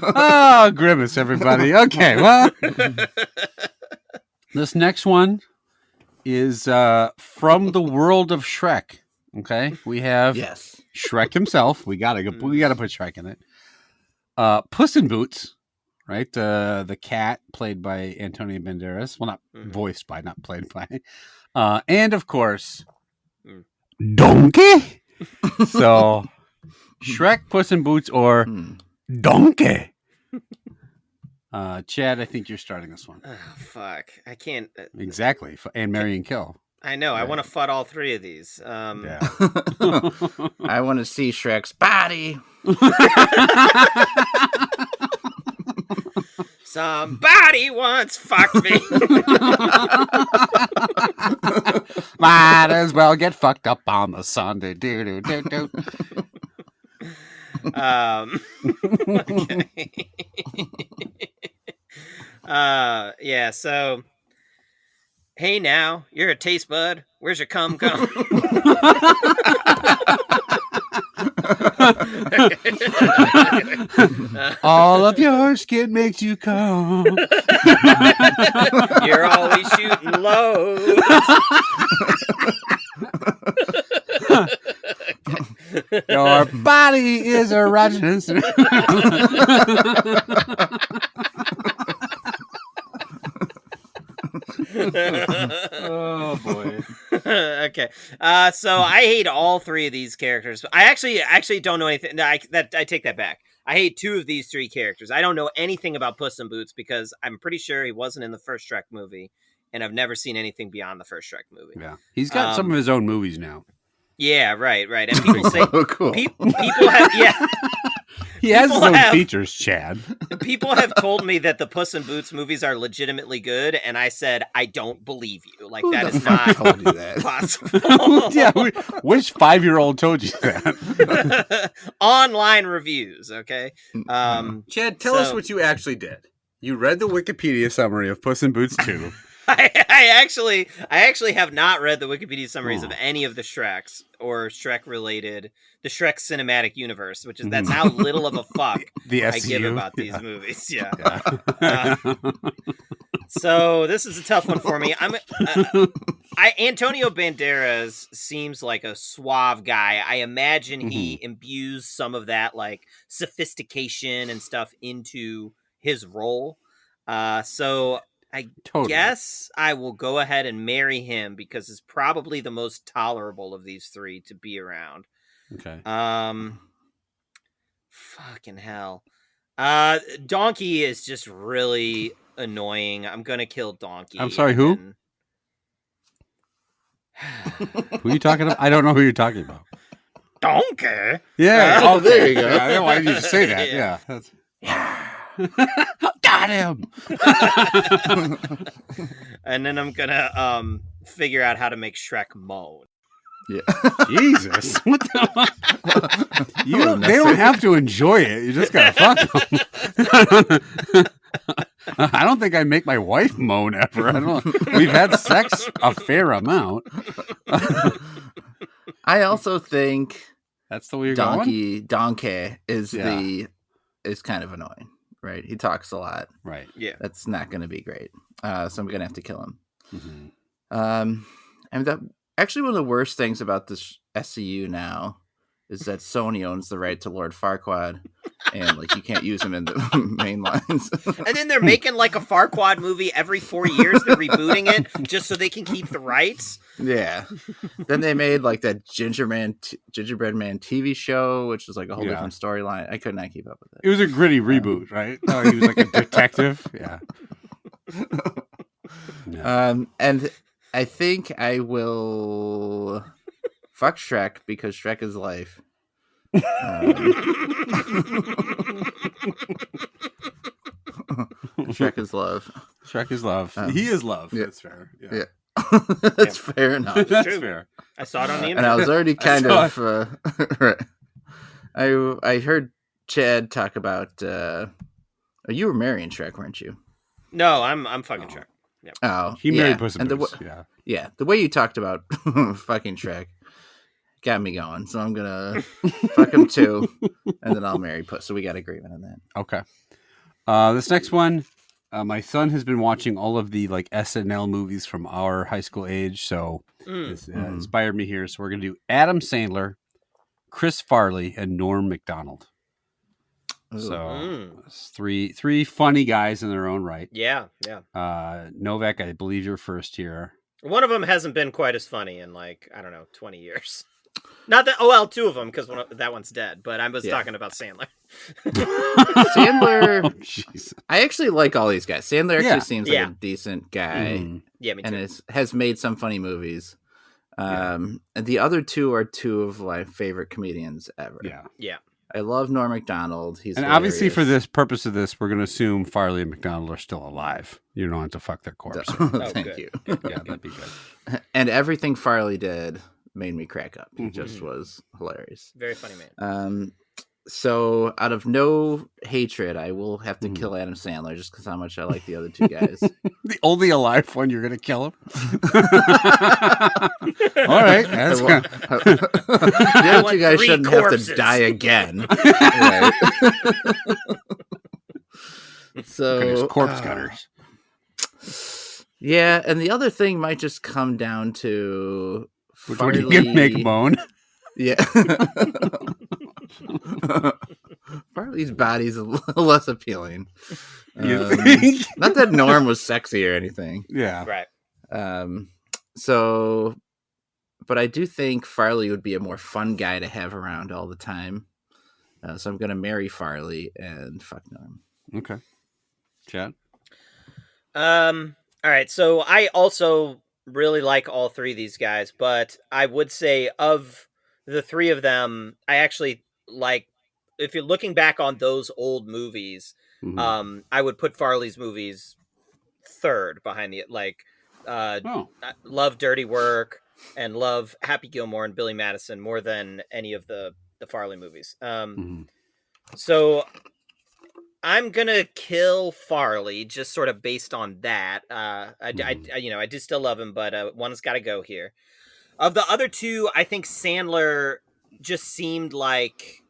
Oh, Grimace, everybody. Okay, well, this next one is from the world of Shrek. Okay, we have Shrek himself. We gotta put Shrek in it. Puss in Boots, right? The cat played by Antonio Banderas. Well, not voiced by, not played by. And of course, Donkey. So, Shrek, Puss in Boots, or Donkey. Chad, I think you're starting this one. Oh, fuck. I can't. Exactly. And marry and kill. I know. Right. I want to FUD all three of these. Yeah. I want to see Shrek's body. Somebody once fucked me. Might as well get fucked up on the Sunday. Do, do, do, do. Okay. Yeah, so hey now, you're a taste bud. Where's your cum? All of your skin makes you come. You're always shooting low. Your body is erogenous. Oh boy. Okay. So I hate all three of these characters. I actually don't know anything. I take that back. I hate two of these three characters. I don't know anything about Puss in Boots because I'm pretty sure he wasn't in the first Shrek movie, and I've never seen anything beyond the first Shrek movie. Yeah, he's got some of his own movies now. Yeah, right. And people say cool. people have He has his own features, Chad. People have told me that the Puss in Boots movies are legitimately good, and I said, I don't believe you. Like, Who that the is fuck not told you that? possible. Yeah, which 5-year-old told you that? Online reviews, okay? Chad, tell us what you actually did. You read the Wikipedia summary of Puss in Boots 2. I actually have not read the Wikipedia summaries of any of the Shreks or Shrek related, the Shrek cinematic universe, which is that's how little of a fuck I give about these movies. Yeah. So this is a tough one for me. Antonio Banderas seems like a suave guy. I imagine he imbues some of that like sophistication and stuff into his role. So I guess I will go ahead and marry him because it's probably the most tolerable of these three to be around. Okay. Fucking hell. Donkey is just really annoying. I'm gonna kill Donkey. I'm sorry, who? Who are you talking about? I don't know who you're talking about. Donkey? Yeah. There you go. Yeah, why did you say that? Yeah. Got him. And then I'm gonna figure out how to make Shrek moan. Yeah. Jesus. What the they don't have to enjoy it. You just gotta fuck them. I don't think I make my wife moan ever. I don't. We've had sex a fair amount. I also think that's the way you're Donkey is is kind of annoying. Right, he talks a lot. Right, yeah, that's not going to be great. So I'm gonna have to kill him. Mm-hmm. And actually, one of the worst things about this SCU now is that Sony owns the right to Lord Farquaad, and like you can't use him in the main lines. And then they're making like a Farquaad movie every 4 years. They're rebooting it just so they can keep the rights. Yeah. Then they made like that Gingerbread Man TV show, which was like a whole different storyline. I could not keep up with it. It was a gritty reboot, right? He was like a detective. Yeah. And I think I will fuck Shrek because Shrek is life. Shrek is love. Shrek is love. He is love. Yeah. That's fair. Yeah. That's fair enough. That's fair. I saw it on the internet. And I was already kind of right. I heard Chad talk about you were marrying Shrek, weren't you? No, I'm fucking Shrek. Yep. Oh, he married Puss in Boots. Yeah, the way you talked about fucking Shrek got me going. So I'm gonna fuck him too, and then I'll marry Puss. So we got agreement on that. Okay. This next one, my son has been watching all of the like SNL movies from our high school age, so this inspired me here. So we're gonna do Adam Sandler, Chris Farley, and Norm Macdonald. Ooh. So three funny guys in their own right. Yeah. Novak, I believe you're first here. One of them hasn't been quite as funny in like, I don't know, 20 years. Not that, two of them, because that one's dead, but I was talking about Sandler. Sandler, I actually like all these guys. Sandler actually seems like a decent guy. Mm-hmm. Yeah, me too. And has made some funny movies. And the other two are two of my favorite comedians ever. Yeah. I love Norm Macdonald. He's And hilarious. obviously, for this purpose of this, we're going to assume Farley and McDonald are still alive. You don't have to fuck their corpse. Thank good. you. Yeah, that'd be good. And everything Farley did made me crack up. He just was hilarious. Very funny man. So out of no hatred, I will have to kill Adam Sandler just because how much I like the other two guys. The only alive one, you're going to kill him? All right. That's good. The other two guys 3 shouldn't corpses. have to die again. Right. So Corpse cutters. Yeah, and the other thing might just come down to Which one you can make moan? Yeah. Farley's body's a little less appealing. You think? Not that Norm was sexy or anything. Yeah. Right. So, but I do think Farley would be a more fun guy to have around all the time. So I'm going to marry Farley and fuck Norm. Okay. Chad? All right. So I also really like all 3 of these guys, but I would say of the 3 of them, I actually like, if you're looking back on those old movies, I would put Farley's movies 3rd behind the, like, I love Dirty Work and love Happy Gilmore and Billy Madison more than any of the Farley movies. So I'm gonna kill Farley just sort of based on that. I do still love him, but one's got to go here. Of the other 2, I think Sandler just seemed like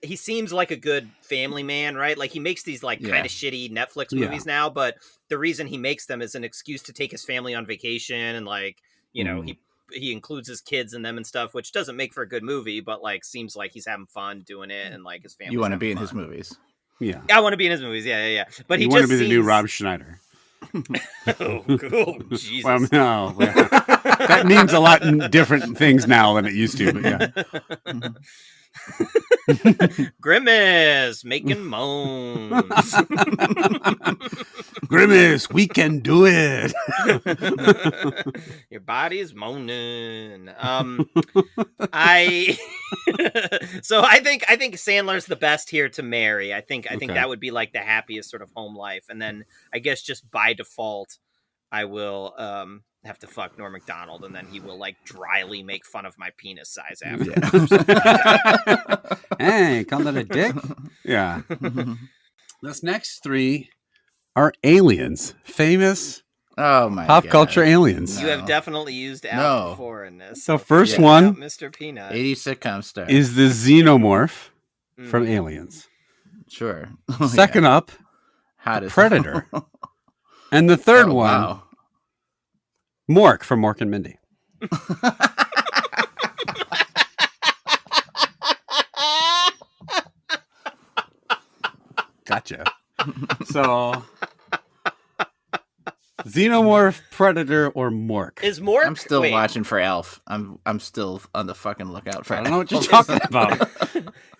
he seems like a good family man, right? Like he makes these like kind of shitty Netflix movies now, but the reason he makes them is an excuse to take his family on vacation, and like he includes his kids in them and stuff, which doesn't make for a good movie, but like seems like he's having fun doing it, and like his family. You want to be in his movies? Yeah, I want to be in his movies. Yeah. But he want just to be the new Rob Schneider. Oh, Jesus. Well, no, that means a lot different things now than it used to. But yeah. Grimace making moans. Grimace, we can do it. Your body's moaning. I think Sandler's the best here to marry. I think that would be like the happiest sort of home life, and then I guess just by default, I will have to fuck Norm Macdonald, and then he will like dryly make fun of my penis size after. Yeah. Hey, call that a dick? Yeah. This next 3 are aliens. Famous pop culture aliens. You have definitely used Al before in this. So first one, Mr. Peanut, 80 sitcom star, is the xenomorph from Aliens. Sure. Second up, the Predator. And the third one, Mork from Mork and Mindy. Gotcha. So, Xenomorph, Predator, or Mork? Is Mork? I'm still watching for Alf. I'm still on the fucking lookout for. I don't know what you're talking about.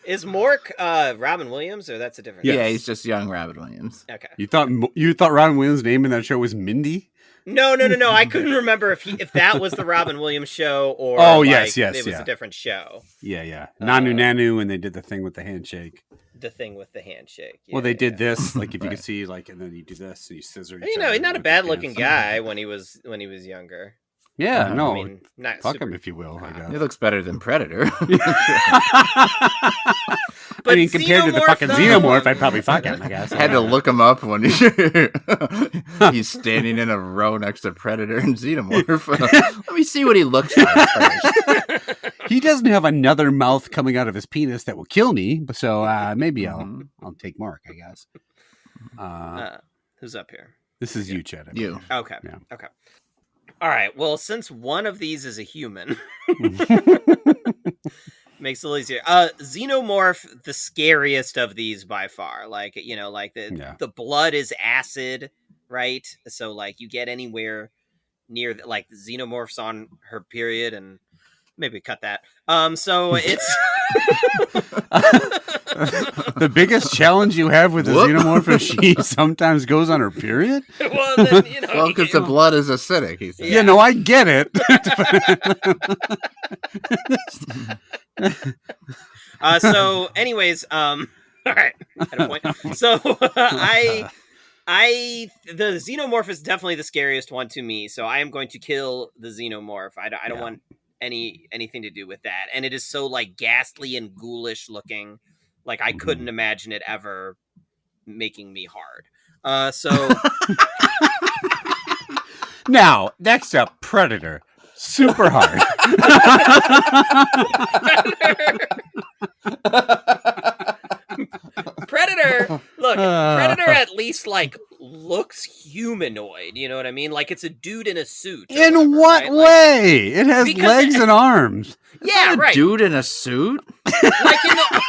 Is Mork Robin Williams, or that's a different? Yeah, he's just young Robin Williams. Okay. You thought Robin Williams' name in that show was Mindy? No. I couldn't remember if that was the Robin Williams show or yes, it was a different show. Yeah. Nanu Nanu, and they did the thing with the handshake. The thing with the handshake. Yeah, well, they did this, like if you could see, like, and then you do this, and you scissor. He's not a bad-looking guy when he was younger. Yeah, no, I mean, not fuck super, him if you will. I guess he looks better than Predator. I mean, compared to the fucking xenomorph, I'd probably fuck him. I guess I had to look him up when he's standing in a row next to Predator and Xenomorph. Let me see what he looks like first. He doesn't have another mouth coming out of his penis that will kill me, so maybe I'll take Mark. I guess. Who's up here? This is you, Chad. You. Okay. Yeah. Okay. All right. Well, since one of these is a human, makes it a little easier. Xenomorph, the scariest of these by far. Like, the blood is acid, right? So, like, you get anywhere near, the Xenomorph's on her period, and maybe cut that. So it's the biggest challenge you have with the xenomorph is she sometimes goes on her period. Well, then, because the blood is acidic. He said. Yeah, no, I get it. So, anyways, all right, at a point. So, the xenomorph is definitely the scariest one to me. So, I am going to kill the xenomorph. I don't want anything to do with that. And it is so like ghastly and ghoulish looking. Like I couldn't imagine it ever making me hard. So now next up, Predator. Super hard. Predator, look, Predator at least like looks humanoid. You know what I mean? Like it's a dude in a suit. In whatever, what right? way? It has legs and arms. Yeah, right. Dude in a suit? Like in the.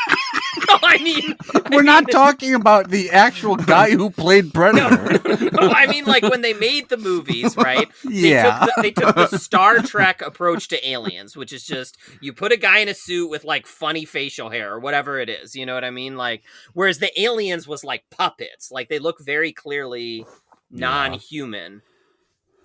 No, I mean, we're not talking about the actual guy who played Predator. No, I mean, like when they made the movies, right? Yeah. They took the Star Trek approach to aliens, which is just you put a guy in a suit with like funny facial hair or whatever it is. You know what I mean? Like, whereas the aliens was like puppets, like they look very clearly non-human.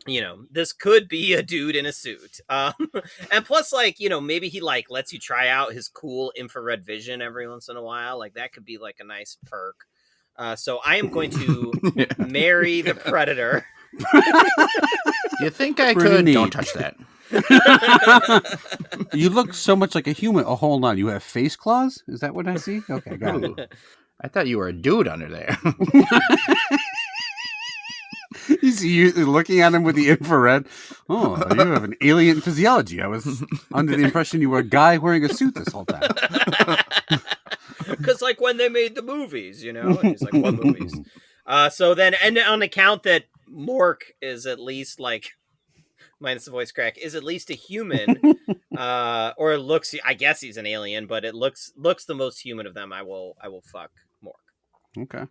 You know, this could be a dude in a suit. And plus, like, you know, maybe he like lets you try out his cool infrared vision every once in a while. Like that could be like a nice perk. So I am going to marry the Predator. You think I Pretty could? neat. Don't touch that. You look so much like a human. Oh, hold on. You have face claws? Is that what I see? Okay, got it. I thought you were a dude under there. You see you looking at him with the infrared. Oh, you have an alien physiology. I was under the impression you were a guy wearing a suit this whole time. Because, like, when they made the movies, you know? And he's like, what movies? So then, and on account that Mork is at least, like, minus the voice crack, is at least a human, or looks, I guess he's an alien, but it looks the most human of them, I will fuck Mork. Okay.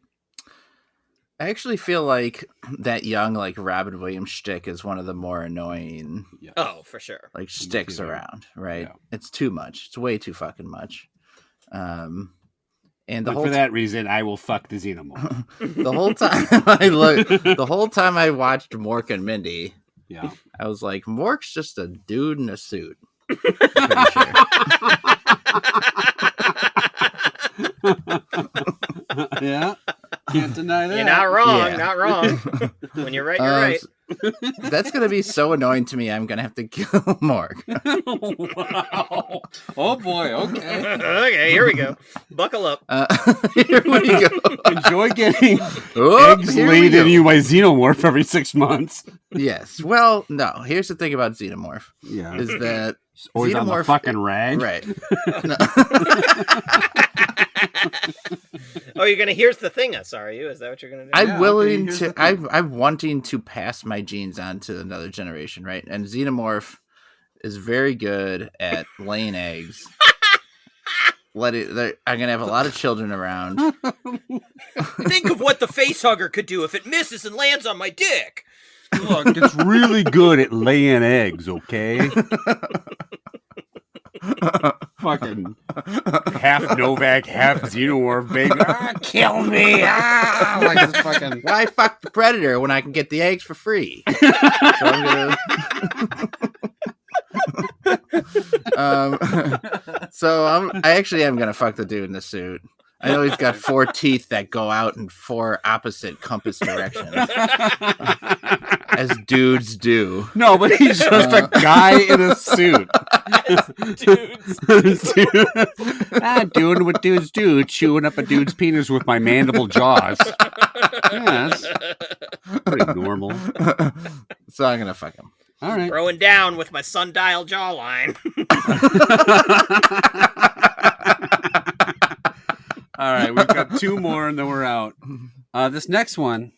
I actually feel like that young, like, Robin Williams shtick is one of the more annoying, Oh, for sure. like, sticks around, right? Yeah. It's too much. It's way too fucking much. And For that reason, I will fuck the xenomorph. the whole time I watched Mork and Mindy, Yeah. I was like, Mork's just a dude in a suit. Pretty sure. Yeah. Can't deny that. You're not wrong, Yeah. not wrong. When you're right, you're right. That's going to be so annoying to me, I'm going to have to kill Mork. Wow. Oh, boy. Okay. Okay, here we go. Buckle up. Here we go. Enjoy getting Oh, eggs here we laid go. in you by xenomorph every 6 months. Yes. Well, no. Here's the thing about Xenomorph. Yeah. Is that Always on the Xenomorph- fucking rag. right? No. Oh, you're gonna here's the thing us, are you? Is that what you're gonna do? I'm Yeah, willing okay, here's to. the thing. I'm wanting to pass my genes on to another generation, right? And Xenomorph is very good at laying eggs. I'm gonna have a lot of children around. Think of what the face hugger could do if it misses and lands on my dick. Look, it's really good at laying eggs, okay? Fucking half Novak, half Xenomorph, baby. Kill me! Like it's fucking. Why fuck the Predator when I can get the eggs for free? So I'm gonna. I actually am gonna fuck the dude in the suit. I know he's got 4 teeth that go out in 4 opposite compass directions, as dudes do. No, but he's just a guy in a suit. Doing what dudes do, chewing up a dude's penis with my mandible jaws. Yeah, that's pretty normal. So I'm gonna fuck him. All right. Throwing down with my sundial jawline. All right, we've got 2 more and then we're out. This next one,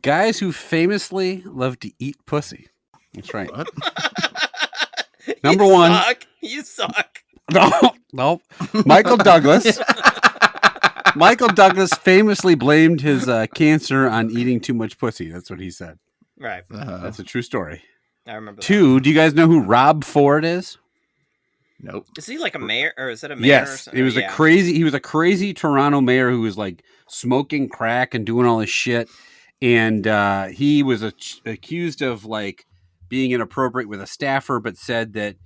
guys who famously love to eat pussy. That's right. What? Number 1. You suck. No. Michael Douglas. Michael Douglas famously blamed his cancer on eating too much pussy. That's what he said. Right. That's a true story. I remember that. 2, do you guys know who Rob Ford is? Nope. Is he like a mayor, or is it a mayor? Or Yes, something? he was a crazy Toronto mayor who was like smoking crack and doing all this shit, and he was accused of like being inappropriate with a staffer, but said that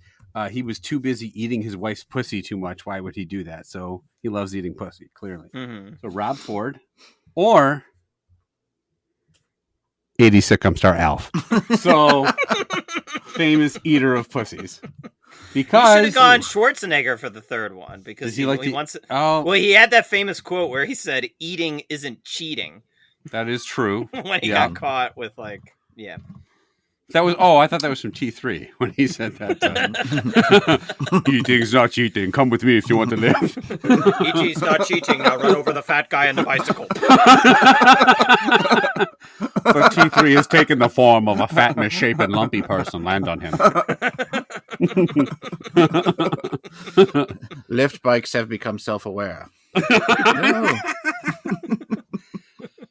he was too busy eating his wife's pussy too much. Why would he do that? So he loves eating pussy, clearly. Mm-hmm. So Rob Ford or 80s sitcom star Alf. So famous eater of pussies. Because you should have gone Schwarzenegger for the third one because he wants. Well, he had that famous quote where he said, "Eating isn't cheating." That is true. When he got caught with That was I thought that was from T3 when he said that. Eating's not cheating. Come with me if you want to live. E.T.'s not cheating. Now run over the fat guy on the bicycle. But T3 has taken the form of a fat, misshapen, lumpy person. Land on him. Lift bikes have become self-aware. No.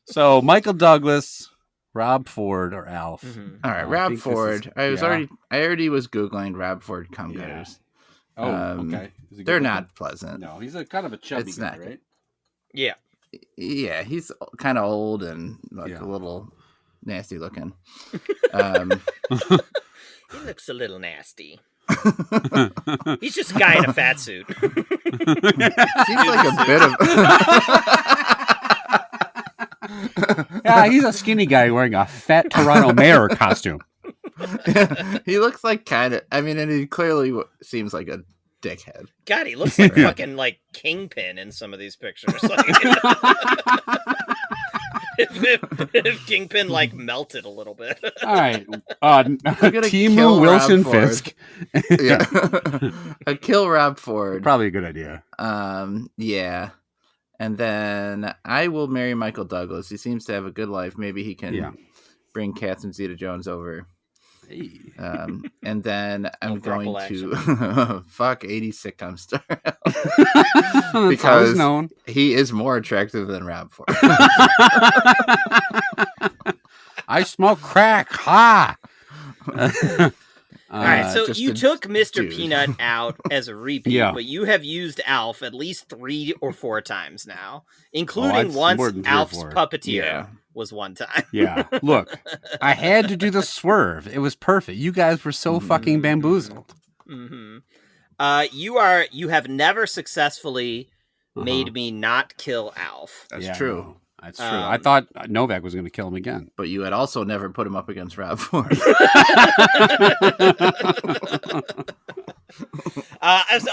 So Michael Douglas, Rob Ford, or Alf. Mm-hmm. All right, Rob Ford. I already was Googling Rob Ford cum gutters. Oh, okay. They're not pleasant. No, he's a kind of a chubby guy, right? Yeah. Yeah, he's kind of old and a little nasty looking. He looks a little nasty. He's just a guy in a fat suit. Seems like a bit of... Yeah, he's a skinny guy wearing a fat Toronto mayor costume. He looks like and he clearly seems like a dickhead. God, he looks like fucking like Kingpin in some of these pictures. If Kingpin melted a little bit. All right, Timu Wilson Fisk. Yeah, kill Rob Ford. Probably a good idea. Yeah. And then I will marry Michael Douglas. He seems to have a good life. Maybe he can bring Catherine Zeta-Jones over. Hey. And then I'm going to fuck 80s sitcom star. Because he is more attractive than Rob Ford. I smoke crack. Ha! All right, so you took Mr. Peanut out as a repeat, but you have used Alf at least 3 or 4 times now, including once Alf's puppeteer was one time. Yeah, look, I had to do the swerve. It was perfect. You guys were so fucking bamboozled. Mm-hmm. You have never successfully made me not kill Alf. That's true. That's true. I thought Novak was going to kill him again. But you had also never put him up against Rob Ford. So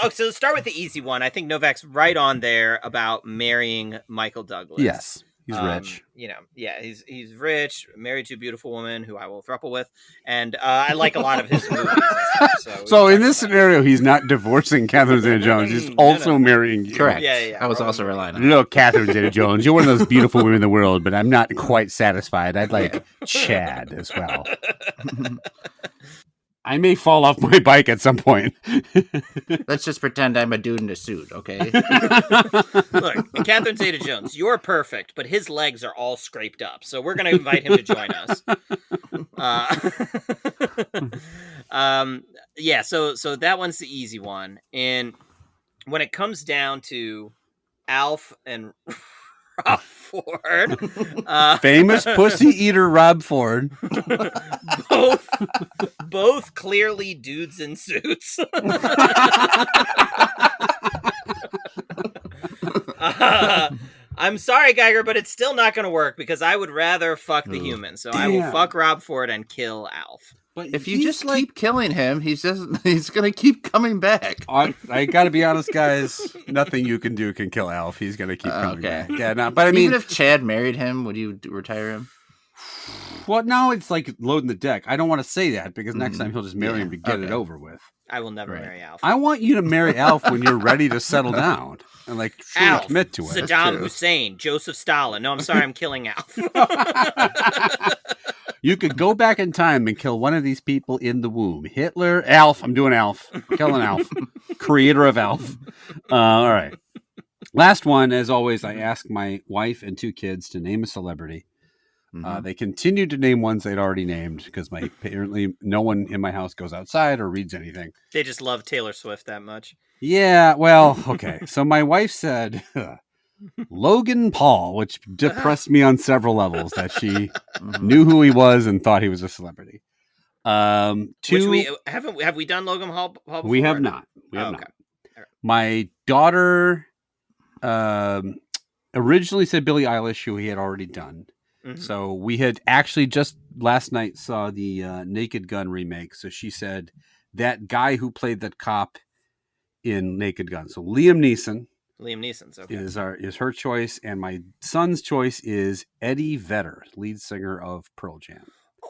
let's start with the easy one. I think Novak's right on there about marrying Michael Douglas. Yes. He's rich. He's rich, married to a beautiful woman who I will throuple with, and I like a lot of his movies and stuff. So in this scenario, he's not divorcing Catherine Zeta-Jones. He's also marrying you. Correct. Yeah. I was also relying on it. Look, Catherine Zeta-Jones, you're one of those beautiful women in the world, but I'm not quite satisfied. I'd like Chad as well. I may fall off my bike at some point. Let's just pretend I'm a dude in a suit, okay? Look, Catherine Zeta-Jones, you're perfect, but his legs are all scraped up, so we're going to invite him to join us. So that one's the easy one. And when it comes down to Alf and Rob Ford, famous pussy eater Rob Ford, both clearly dudes in suits. I'm sorry, Geiger, but it's still not going to work because I would rather fuck the human. So I will fuck Rob Ford and kill Alf. But if you just keep killing him, he's going to keep coming back. I got to be honest, guys. Nothing you can do can kill Alf. He's going to keep coming back. Yeah, but I mean, even if Chad married him, would you retire him? Well, now it's like loading the deck. I don't want to say that because next time he'll just marry him to get it over with. I will never marry Alf. I want you to marry Alf when you're ready to settle down and truly commit to it. Saddam Hussein, Joseph Stalin. No, I'm sorry, I'm killing Alf. You could go back in time and kill one of these people in the womb. Hitler, Alf. I'm doing Alf. Killing Alf. Creator of Alf. All right. Last one, as always, I ask my wife and 2 kids to name a celebrity. They continued to name ones they'd already named because apparently no one in my house goes outside or reads anything. They just love Taylor Swift that much. Yeah, well, okay. So my wife said Logan Paul, which depressed me on several levels that she knew who he was and thought he was a celebrity. Two. Which have we done Logan Paul before? We have not. We have okay. not. Right. My daughter originally said Billie Eilish, who he had already done. Mm-hmm. So we had actually just last night saw the Naked Gun remake. So she said that guy who played that cop in Naked Gun. So Liam Neeson's okay. is her choice, and my son's choice is Eddie Vedder, lead singer of Pearl Jam.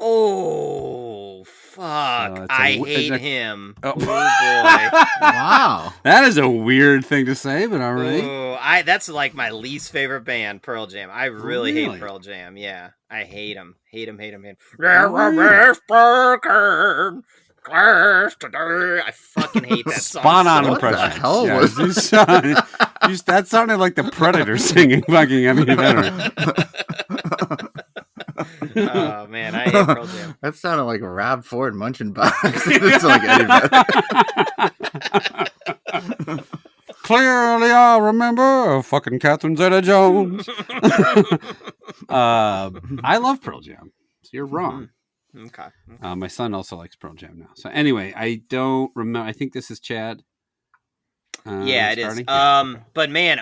Oh fuck! So I hate him. Oh, boy! Wow, that is a weird thing to say, but all right. Ooh, that's like my least favorite band, Pearl Jam. I really hate Pearl Jam. Yeah, I hate him. Hate him. I fucking hate that song. Spot on What impression. the hell was this? That sounded like the Predator singing fucking Eddie Vedder. Oh man, I hate Pearl Jam. That sounded like Rob Ford munching box. It's like Eddie Vedder. Clearly, I remember fucking Catherine Zeta-Jones. I love Pearl Jam. So you're wrong. Okay. My son also likes Pearl Jam now. So anyway, I don't remember. I think this is Chad. Yeah, it is. But man,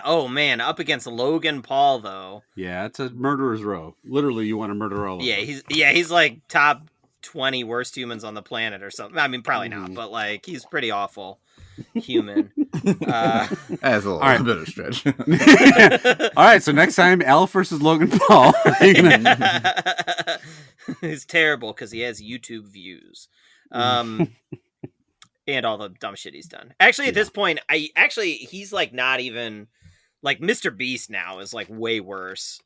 up against Logan Paul though. Yeah, it's a murderer's row. Literally, you want to murder all of them. He's like top 20 worst humans on the planet or something. I mean, probably not, but like he's pretty awful human. That's a little bit of a stretch. All right, so next time, Elf versus Logan Paul. He's terrible because he has YouTube views. And all the dumb shit he's done. Actually, at this point, he's like not even like Mr. Beast now is like way worse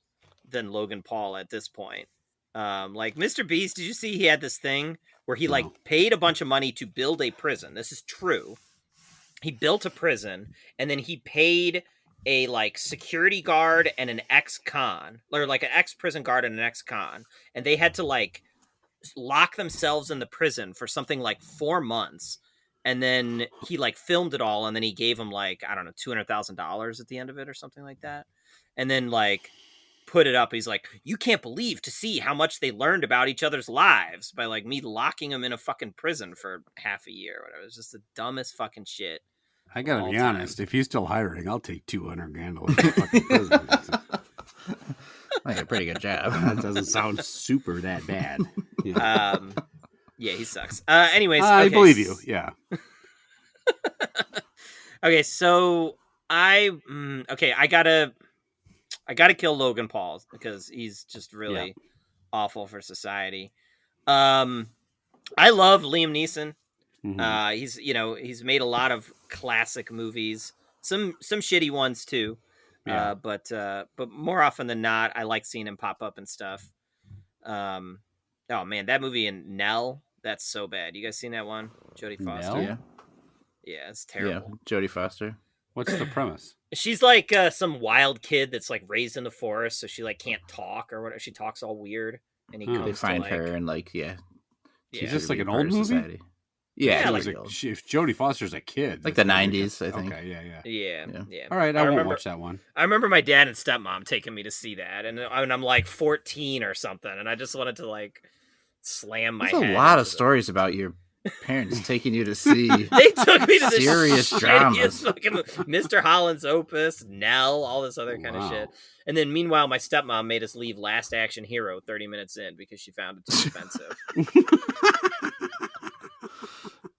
than Logan Paul at this point. Like Mr. Beast, did you see he had this thing where he like paid a bunch of money to build a prison? This is true. He built a prison and then he paid a like security guard and an ex-con, or like an ex-prison guard and an ex-con, and they had to like lock themselves in the prison for something like 4 months. And then he like filmed it all, and then he gave him like, I don't know, $200,000 at the end of it or something like that. And then like put it up. He's like, you can't believe to see how much they learned about each other's lives by like me locking them in a fucking prison for half a year or whatever. It was just the dumbest fucking shit. I gotta be honest, if he's still hiring, I'll take $200,000 to live in a fucking prison. Like a pretty good job. That doesn't sound super that bad. Yeah. Yeah, he sucks. Anyways, I believe you. Yeah. Okay, so I gotta kill Logan Paul because he's just really awful for society. I love Liam Neeson. Mm-hmm. He's made a lot of classic movies, some shitty ones too. Yeah. But more often than not, I like seeing him pop up and stuff. Oh man, that movie in Nell, that's so bad. You guys seen that one? Jodie Foster. Yeah. Yeah, it's terrible. Yeah, Jodie Foster. What's the premise? She's like some wild kid that's like raised in the forest, so she like can't talk or whatever. She talks all weird, and he comes. They find to, her and like Is this like an old movie? Society. Yeah, like if Jodie Foster's a kid, like the 90s, I think. Okay, yeah. All right, I won't watch that one. I remember my dad and stepmom taking me to see that, and I'm like 14 or something, and I just wanted to like slam my head. There's a lot of stories about your parents taking you to see. They took me to the serious dramas, fucking Mr. Holland's Opus, Nell, all this other kind of shit. And then meanwhile, my stepmom made us leave Last Action Hero 30 minutes in because she found it too expensive.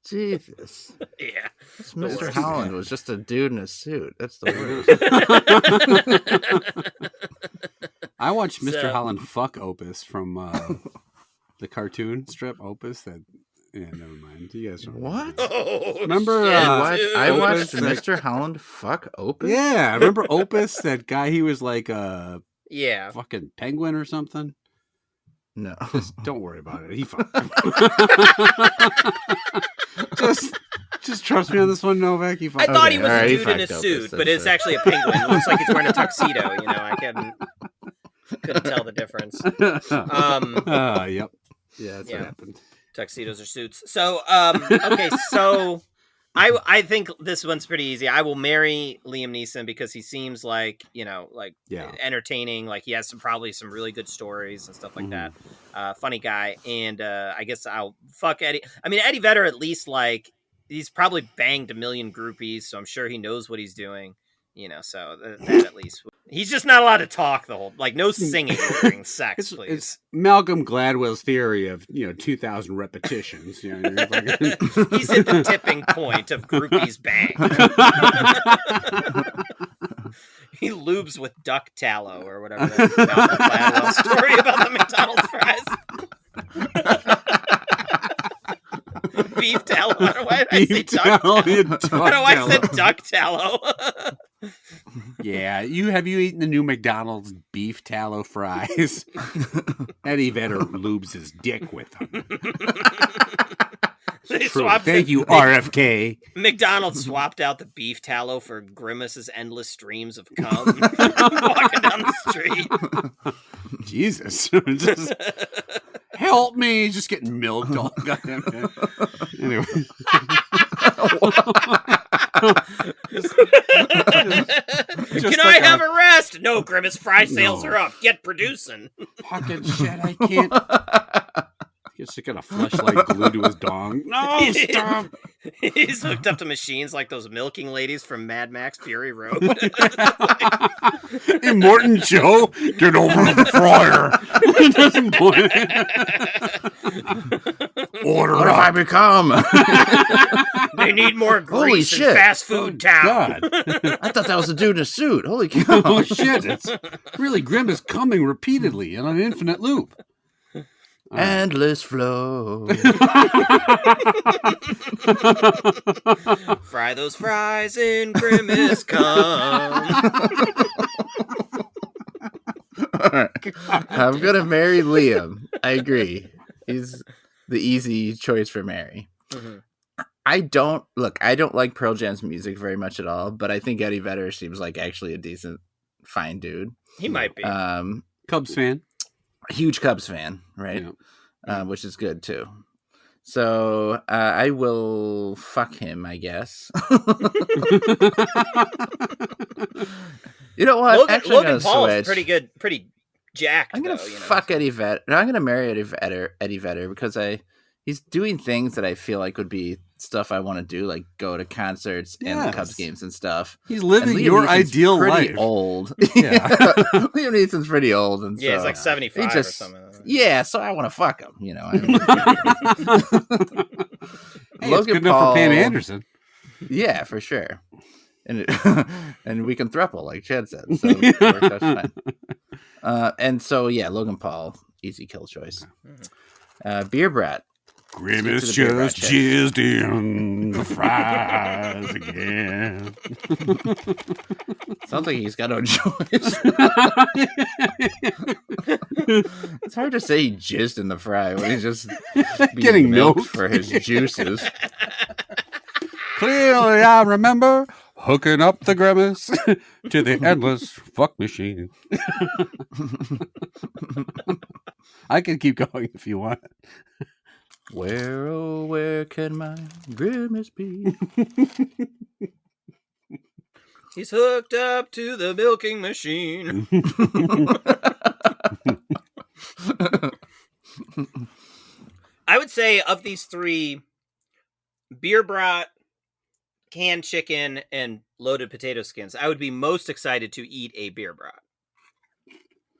Jesus. Yeah. Mr. Holland was just a dude in a suit. That's the worst. I watched Mr. Holland fuck Opus from the cartoon strip Opus. Yeah, never mind. You guys don't what? Remember? I watched Mr. Holland fuck Opus. Yeah, I remember Opus. That guy, he was like a fucking penguin or something. No, just don't worry about it. He fucked. just trust me on this one, Novak. He fucked. I thought he was a dude in a suit, but it's actually a penguin. It looks like he's wearing a tuxedo. I couldn't tell the difference. Yep. Yeah, that's what happened. Tuxedos or suits. So, okay, so I think this one's pretty easy. I will marry Liam Neeson because he seems like, entertaining. Like he has probably some really good stories and stuff like that. Funny guy. And I guess I'll fuck Eddie. I mean, Eddie Vedder, at least, like, he's probably banged a million groupies, so I'm sure he knows what he's doing. So that at least. He's just not allowed to talk the whole, like, no singing during sex, please. It's Malcolm Gladwell's theory of 2,000 repetitions. He's hit the tipping point of groupies bang. He lubes with duck tallow or whatever that Malcolm Gladwell story about the McDonald's fries. Beef tallow. Why did I say duck tallow? Why do I say duck tallow? Yeah, have you eaten the new McDonald's beef tallow fries? Eddie Vedder lubes his dick with them. Thank you, RFK. McDonald's swapped out the beef tallow for Grimace's endless streams of cum walking down the street. Jesus. Just help me. Just getting milked all goddamn. Anyway. Can I have a rest? No, Grimace, fry sales are up. Get producing. Fucking shit, I can't. He's got a fleshlight glued to his dong. No, stop! He's hooked up to machines like those milking ladies from Mad Max Fury Road. Hey, Morton Joe, get over the fryer. It doesn't point. Order what up. have I become? They need more grease in fast food town. I thought that was a dude in a suit. Holy cow. Oh, shit. It's really grim is coming repeatedly in an infinite loop. Endless flow. Fry those fries in Grimace cum. Right. I'm gonna marry Liam. I agree. He's the easy choice for Mary. Mm-hmm. I don't like Pearl Jam's music very much at all, but I think Eddie Vedder seems like actually a decent, fine dude. He might be. Cubs fan. Huge Cubs fan, right? Yeah. Which is good too. So I will fuck him, I guess. You know what? Logan Paul's pretty good, pretty jacked. I'm gonna fuck Eddie Vedder. No, I'm gonna marry Eddie Vedder because he's doing things that I feel like would be stuff I want to do, like go to concerts and the Cubs games and stuff. He's living your ideal pretty life. Old. Yeah. Liam Neeson's pretty old, and yeah, he's like 75 or something. Yeah, so I want to fuck him. Hey, Logan it's good Paul, enough for Pam Anderson. Yeah, for sure. And and we can throuple, like Chad said. So it works out fine. And so Logan Paul, easy kill choice. Beer Brat. Grimace just jizzed in the fries again. Sounds like he's got no choice. It's hard to say he jizzed in the fry when he's just getting milked for his juices. Clearly, I remember hooking up the Grimace to the endless fuck machine. I can keep going if you want. Where, oh, where can my Grimace be? He's hooked up to the milking machine. I would say of these three, Beer Brat, canned chicken, and loaded potato skins, I would be most excited to eat a Beer Brat.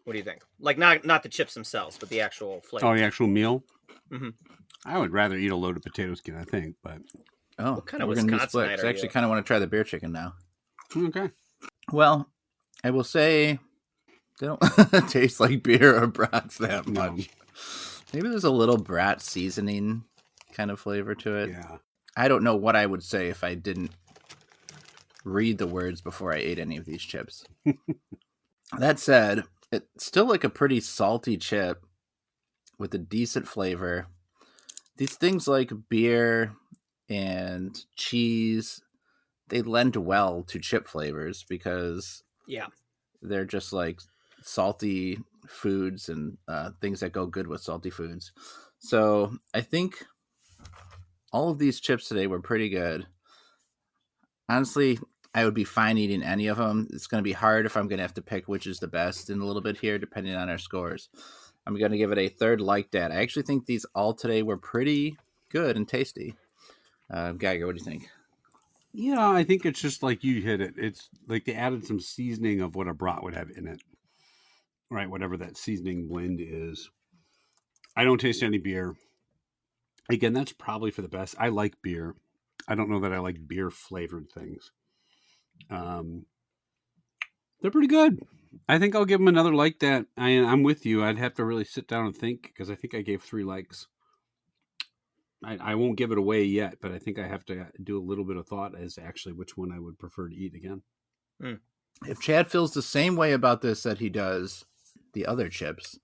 What do you think? Like, not the chips themselves, but the actual flavor. Oh, the actual meal? Mm-hmm. I would rather eat a loaded potato skin, I think, but... Oh, what kind of Wisconsinite I actually kind of want to try the beer chicken now. Okay. Well, I will say they don't taste like beer or brats that much. Maybe there's a little brat seasoning kind of flavor to it. Yeah. I don't know what I would say if I didn't read the words before I ate any of these chips. That said, it's still like a pretty salty chip with a decent flavor. These things like beer and cheese, they lend well to chip flavors because they're just like salty foods and things that go good with salty foods. So I think all of these chips today were pretty good. Honestly, I would be fine eating any of them. It's going to be hard if I'm going to have to pick which is the best in a little bit here, depending on our scores. I'm going to give it a third like that. I actually think these all today were pretty good and tasty. Geiger, what do you think? Yeah, I think it's just like you hit it. It's like they added some seasoning of what a brat would have in it. Right, whatever that seasoning blend is. I don't taste any beer. Again, that's probably for the best. I like beer. I don't know that I like beer flavored things. They're pretty good. I think I'll give them another like that. I'm with you. I'd have to really sit down and think because I think I gave 3 likes. I won't give it away yet, but I think I have to do a little bit of thought as to actually which one I would prefer to eat again. If Chad feels the same way about this that he does the other chips,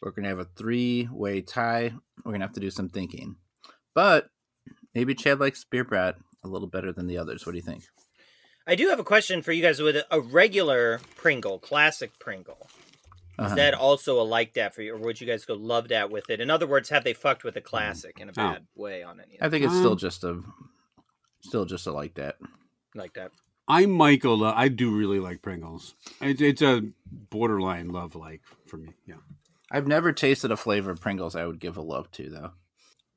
we're going to have a 3-way tie. We're going to have to do some thinking. But maybe Chad likes Beer Brat a little better than the others. What do you think? I do have a question for you guys with a regular Pringle, classic Pringle. Is that also a like that for you, or would you guys go love that with it? In other words, have they fucked with a classic in a bad way on it? I think it's still just a like that. Like that. I'm Michael. I do really like Pringles. It's a borderline love like for me. Yeah. I've never tasted a flavor of Pringles I would give a love to though.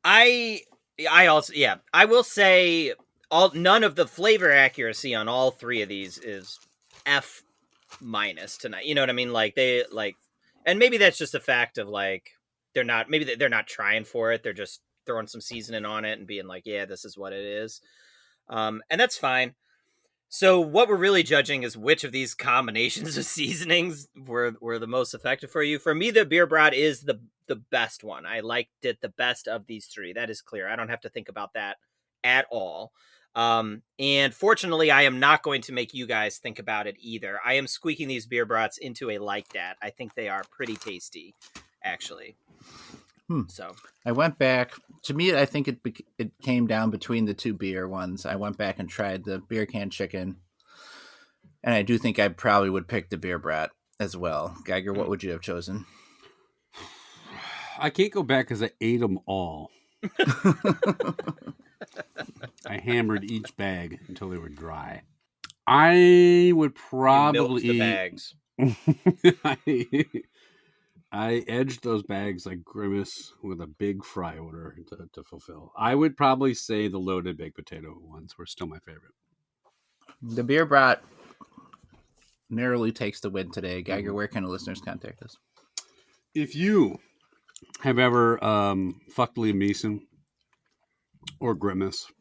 I also I will say none of the flavor accuracy on all 3 of these is F- tonight. You know what I mean? Like and maybe that's just a fact of like they're not trying for it. They're just throwing some seasoning on it and being like, yeah, this is what it is. And that's fine. So what we're really judging is which of these combinations of seasonings were the most effective for you. For me, the Beer Brat is the best one. I liked it the best of these 3. That is clear. I don't have to think about that at all. And fortunately, I am not going to make you guys think about it either. I am squeaking these Beer Brats into a like that. I think they are pretty tasty, actually. So I went back. To me, I think it came down between the 2 beer ones. I went back and tried the beer can chicken, and I do think I probably would pick the Beer Brat as well. Geiger, what would you have chosen? I can't go back because I ate them all. I hammered each bag until they were dry. I would probably the bags. I edged those bags like Grimace with a big fry order to fulfill. I would probably say the loaded baked potato ones were still my favorite. The Beer Brat narrowly takes the win today. Geiger, where can the listeners contact us? If you have ever fucked Liam Neeson or Grimace,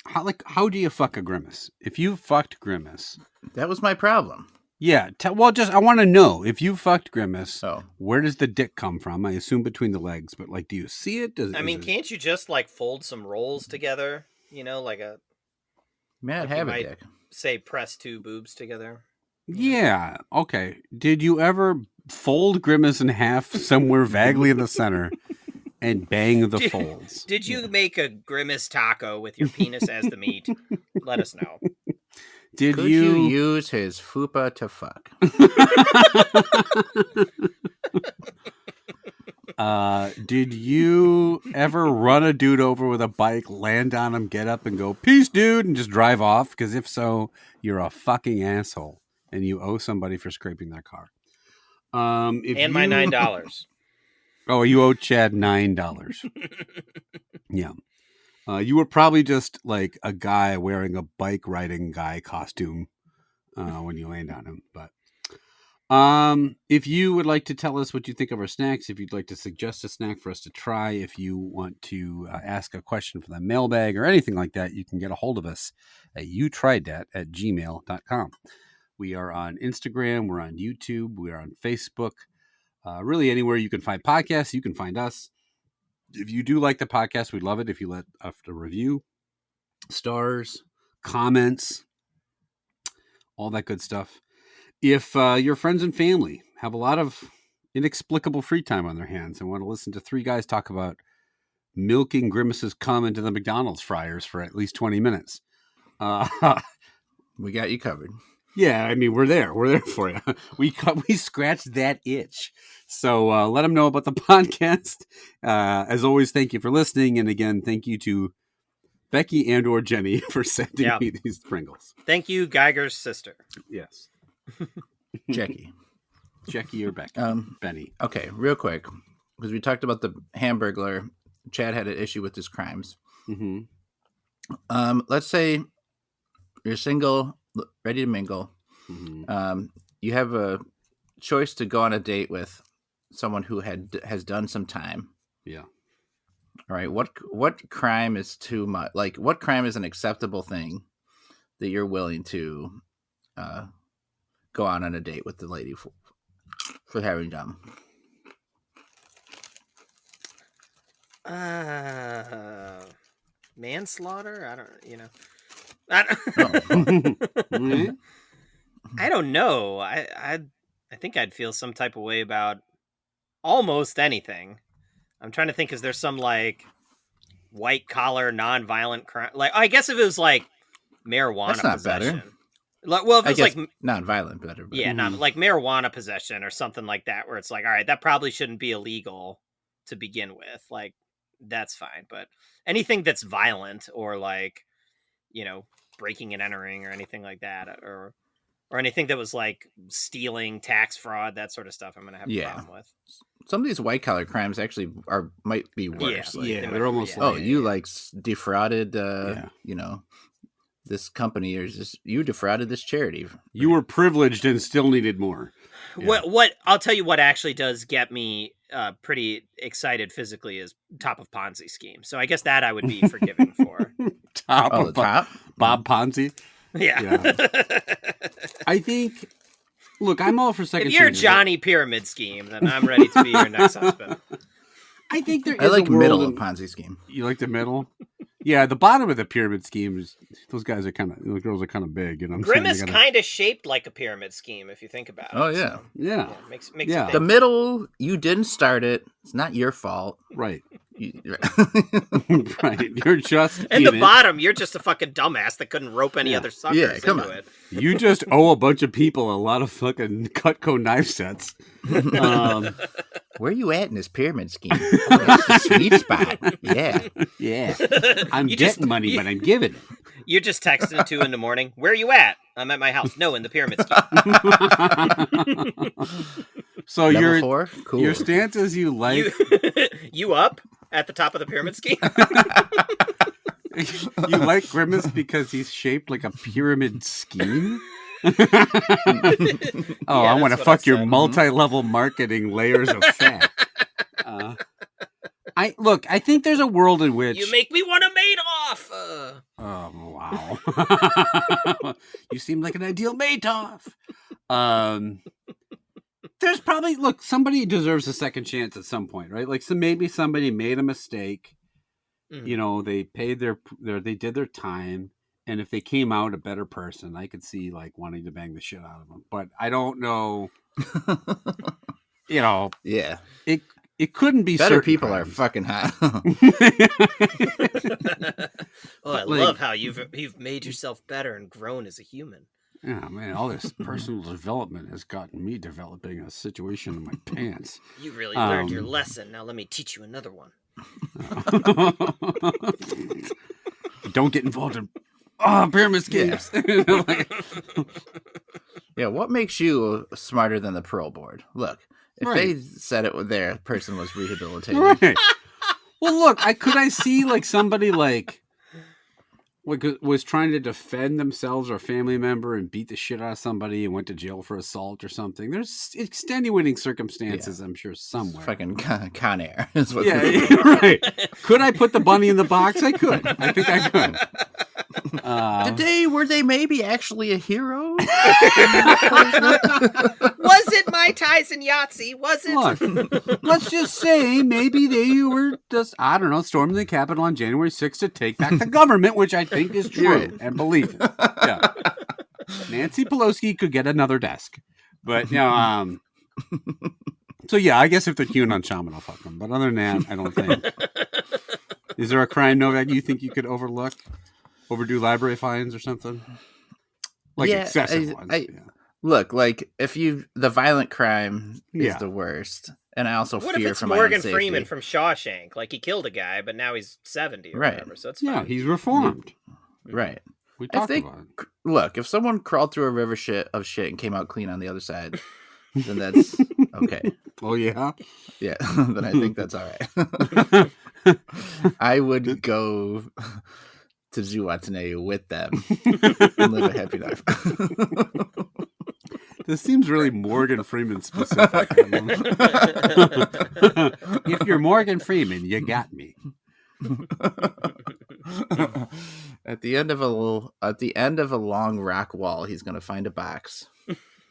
how do you fuck a Grimace? If you fucked Grimace, that was my problem. Yeah, I want to know if you fucked Grimace. Where does the dick come from? I assume between the legs, but like, do you see it? Can't you just like fold some rolls together? You know, like a. Man, like have a dick. Say press 2 boobs together. Yeah. Okay. Did you ever fold Grimace in half somewhere vaguely in the center and bang the folds? Did you make a Grimace taco with your penis as the meat? Let us know. Could you use his fupa to fuck? Did you ever run a dude over with a bike, land on him, get up and go, peace, dude, and just drive off? Because if so, you're a fucking asshole and you owe somebody for scraping their car. My $9. Oh, you owe Chad $9. Yeah. You were probably just like a guy wearing a bike riding guy costume when you land on him. But if you would like to tell us what you think of our snacks, if you'd like to suggest a snack for us to try, if you want to ask a question for the mailbag or anything like that, you can get a hold of us at youtrydat@gmail.com. We are on Instagram. We're on YouTube. We are on Facebook. Really anywhere you can find podcasts, you can find us. If you do like the podcast, we'd love it if you let us a review, stars, comments, all that good stuff. If your friends and family have a lot of inexplicable free time on their hands and want to listen to 3 guys talk about milking Grimace's cum into the McDonald's fryers for at least 20 minutes, we got you covered. Yeah, I mean, we're there. We're there for you. We scratched that itch. So let them know about the podcast. As always, thank you for listening. And again, thank you to Becky and or Jenny for sending me these Pringles. Thank you, Geiger's sister. Yes. Jackie or Becky. Benny. Okay, real quick, because we talked about the Hamburglar. Chad had an issue with his crimes. Mm-hmm. Let's say you're single, ready to mingle. Mm-hmm. You have a choice to go on a date with someone who has done some time. Yeah. All right. What crime is too much? Like, what crime is an acceptable thing that you're willing to go on a date with the lady for having done? Manslaughter? I don't know. I think I'd feel some type of way about almost anything. I'm trying to think, is there some like white collar non-violent crime? Like, I guess if it was like marijuana That's not possession. better. Well, if it was like non-violent better. But... Yeah, not like marijuana possession or something like that, where it's like, all right, that probably shouldn't be illegal to begin with. Like, that's fine. But anything that's violent or like, breaking and entering or anything like that, or anything that was like stealing, tax fraud, that sort of stuff, I'm gonna have a problem with. Some of these white collar crimes actually might be worse. Yeah, they're almost defrauded, this company, or you defrauded this charity. You were privileged and still needed more. Yeah. What I'll tell you, what actually does get me pretty excited physically is top of Ponzi scheme. So I guess that I would be forgiving for. top? Bob Ponzi. Yeah. I think. Look, I'm all for second. If you're Johnny Pyramid Scheme, then I'm ready to be your next husband. I think there is I like a middle of Ponzi scheme. You like the middle? Yeah, the bottom of the pyramid scheme is those girls are kind of big. Grimace kind of shaped like a pyramid scheme if you think about it. Oh yeah, so, yeah. Makes you think. The middle, you didn't start it. It's not your fault. Right. Right. You're just and the bottom, you're just a fucking dumbass that couldn't rope any other suckers into it. You just owe a bunch of people a lot of fucking Cutco knife sets. Where you at in this pyramid scheme? Oh, that's the sweet spot. Yeah. I'm getting money, but I'm giving it. You're just texting at 2 a.m. Where are you at? I'm at my house. No, in the pyramid scheme. So your stance is you like you up at the top of the pyramid scheme. You like Grimace because he's shaped like a pyramid scheme. I want to fuck your multi-level marketing layers of fat. I think there's a world in which you make me want a Madoff. Oh wow! You seem like an ideal Madoff. There's probably somebody deserves a second chance at some point, right? Like, so maybe somebody made a mistake. Mm-hmm. They paid they did their time, and if they came out a better person, I could see like wanting to bang the shit out of them. But I don't know. Yeah. It couldn't be better people crimes. Are fucking hot. I love how you've made yourself better and grown as a human. Yeah, man, all this personal development has gotten me developing a situation in my pants. You really learned your lesson. Now let me teach you another one. Don't get involved in pyramid schemes. Yeah, what makes you smarter than the parole board? Look, if they said it there, a person was rehabilitated. Right. Well, look, could I see like somebody like was trying to defend themselves or a family member and beat the shit out of somebody and went to jail for assault or something. There's extenuating circumstances, I'm sure, somewhere. Fucking Con Air is what right. Could I put the bunny in the box? I could. I think I could. Today, were they maybe actually a hero? Was it Mai Tais and Yahtzee? Was it? Look, let's just say maybe they were just, storming the Capitol on January 6th to take back the government, which I think is true and believe it. Yeah. Nancy Pelosi could get another desk. But, so yeah, I guess if they're QAnon shaman, I'll fuck them. But other than that, I don't think. Is there a crime, Novak, you think you could overlook? Overdue library fines or something? Like excessive ones. Look, like if the violent crime is the worst, And I also What if fear it's for my own Morgan safety. Freeman from Shawshank? Like, he killed a guy, but now he's 70 or Right. whatever, so it's fine. Yeah, he's reformed. Right. We talked about it. Look, if someone crawled through a river of shit and came out clean on the other side, then that's okay. Oh, yeah? Yeah, then I think that's all right. I would go to Zuwatane with them and live a happy life. This seems really Morgan Freeman specific. If you're Morgan Freeman, you got me. At the end of a long rock wall, he's going to find a box.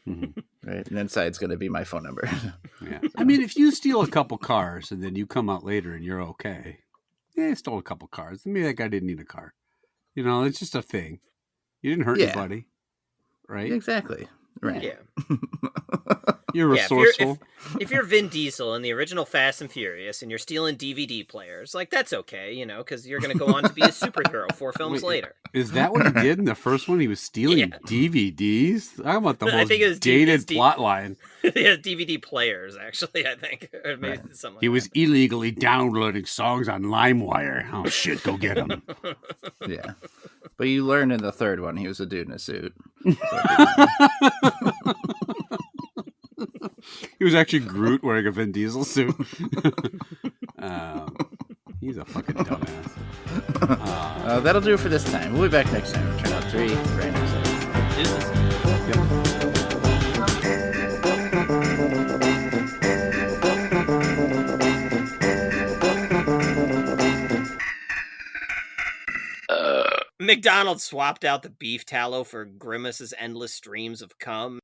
Right, and inside's going to be my phone number. Yeah. I mean, if you steal a couple cars and then you come out later and you're okay, I stole a couple cars. Maybe that guy didn't need a car. You know, it's just a thing. You didn't hurt anybody, right? Exactly. Right. Yeah. You're resourceful. If you're Vin Diesel in the original Fast and Furious and you're stealing DVD players, like, that's okay, you know, because you're going to go on to be a superhero 4 films later. Is that what he did in the first one? He was stealing DVDs? Talking about the most dated plot line. Yeah, DVD players, actually, I think. Or maybe something like he was illegally downloading songs on LimeWire. Oh, shit, go get him. Yeah. But you learn in the third one he was a dude in a suit. He was actually Groot wearing a Vin Diesel suit. He's a fucking dumbass. That'll do it for this time. We'll be back next time. Turn out 3 random episodes. McDonald's swapped out the beef tallow for Grimace's endless streams of cum.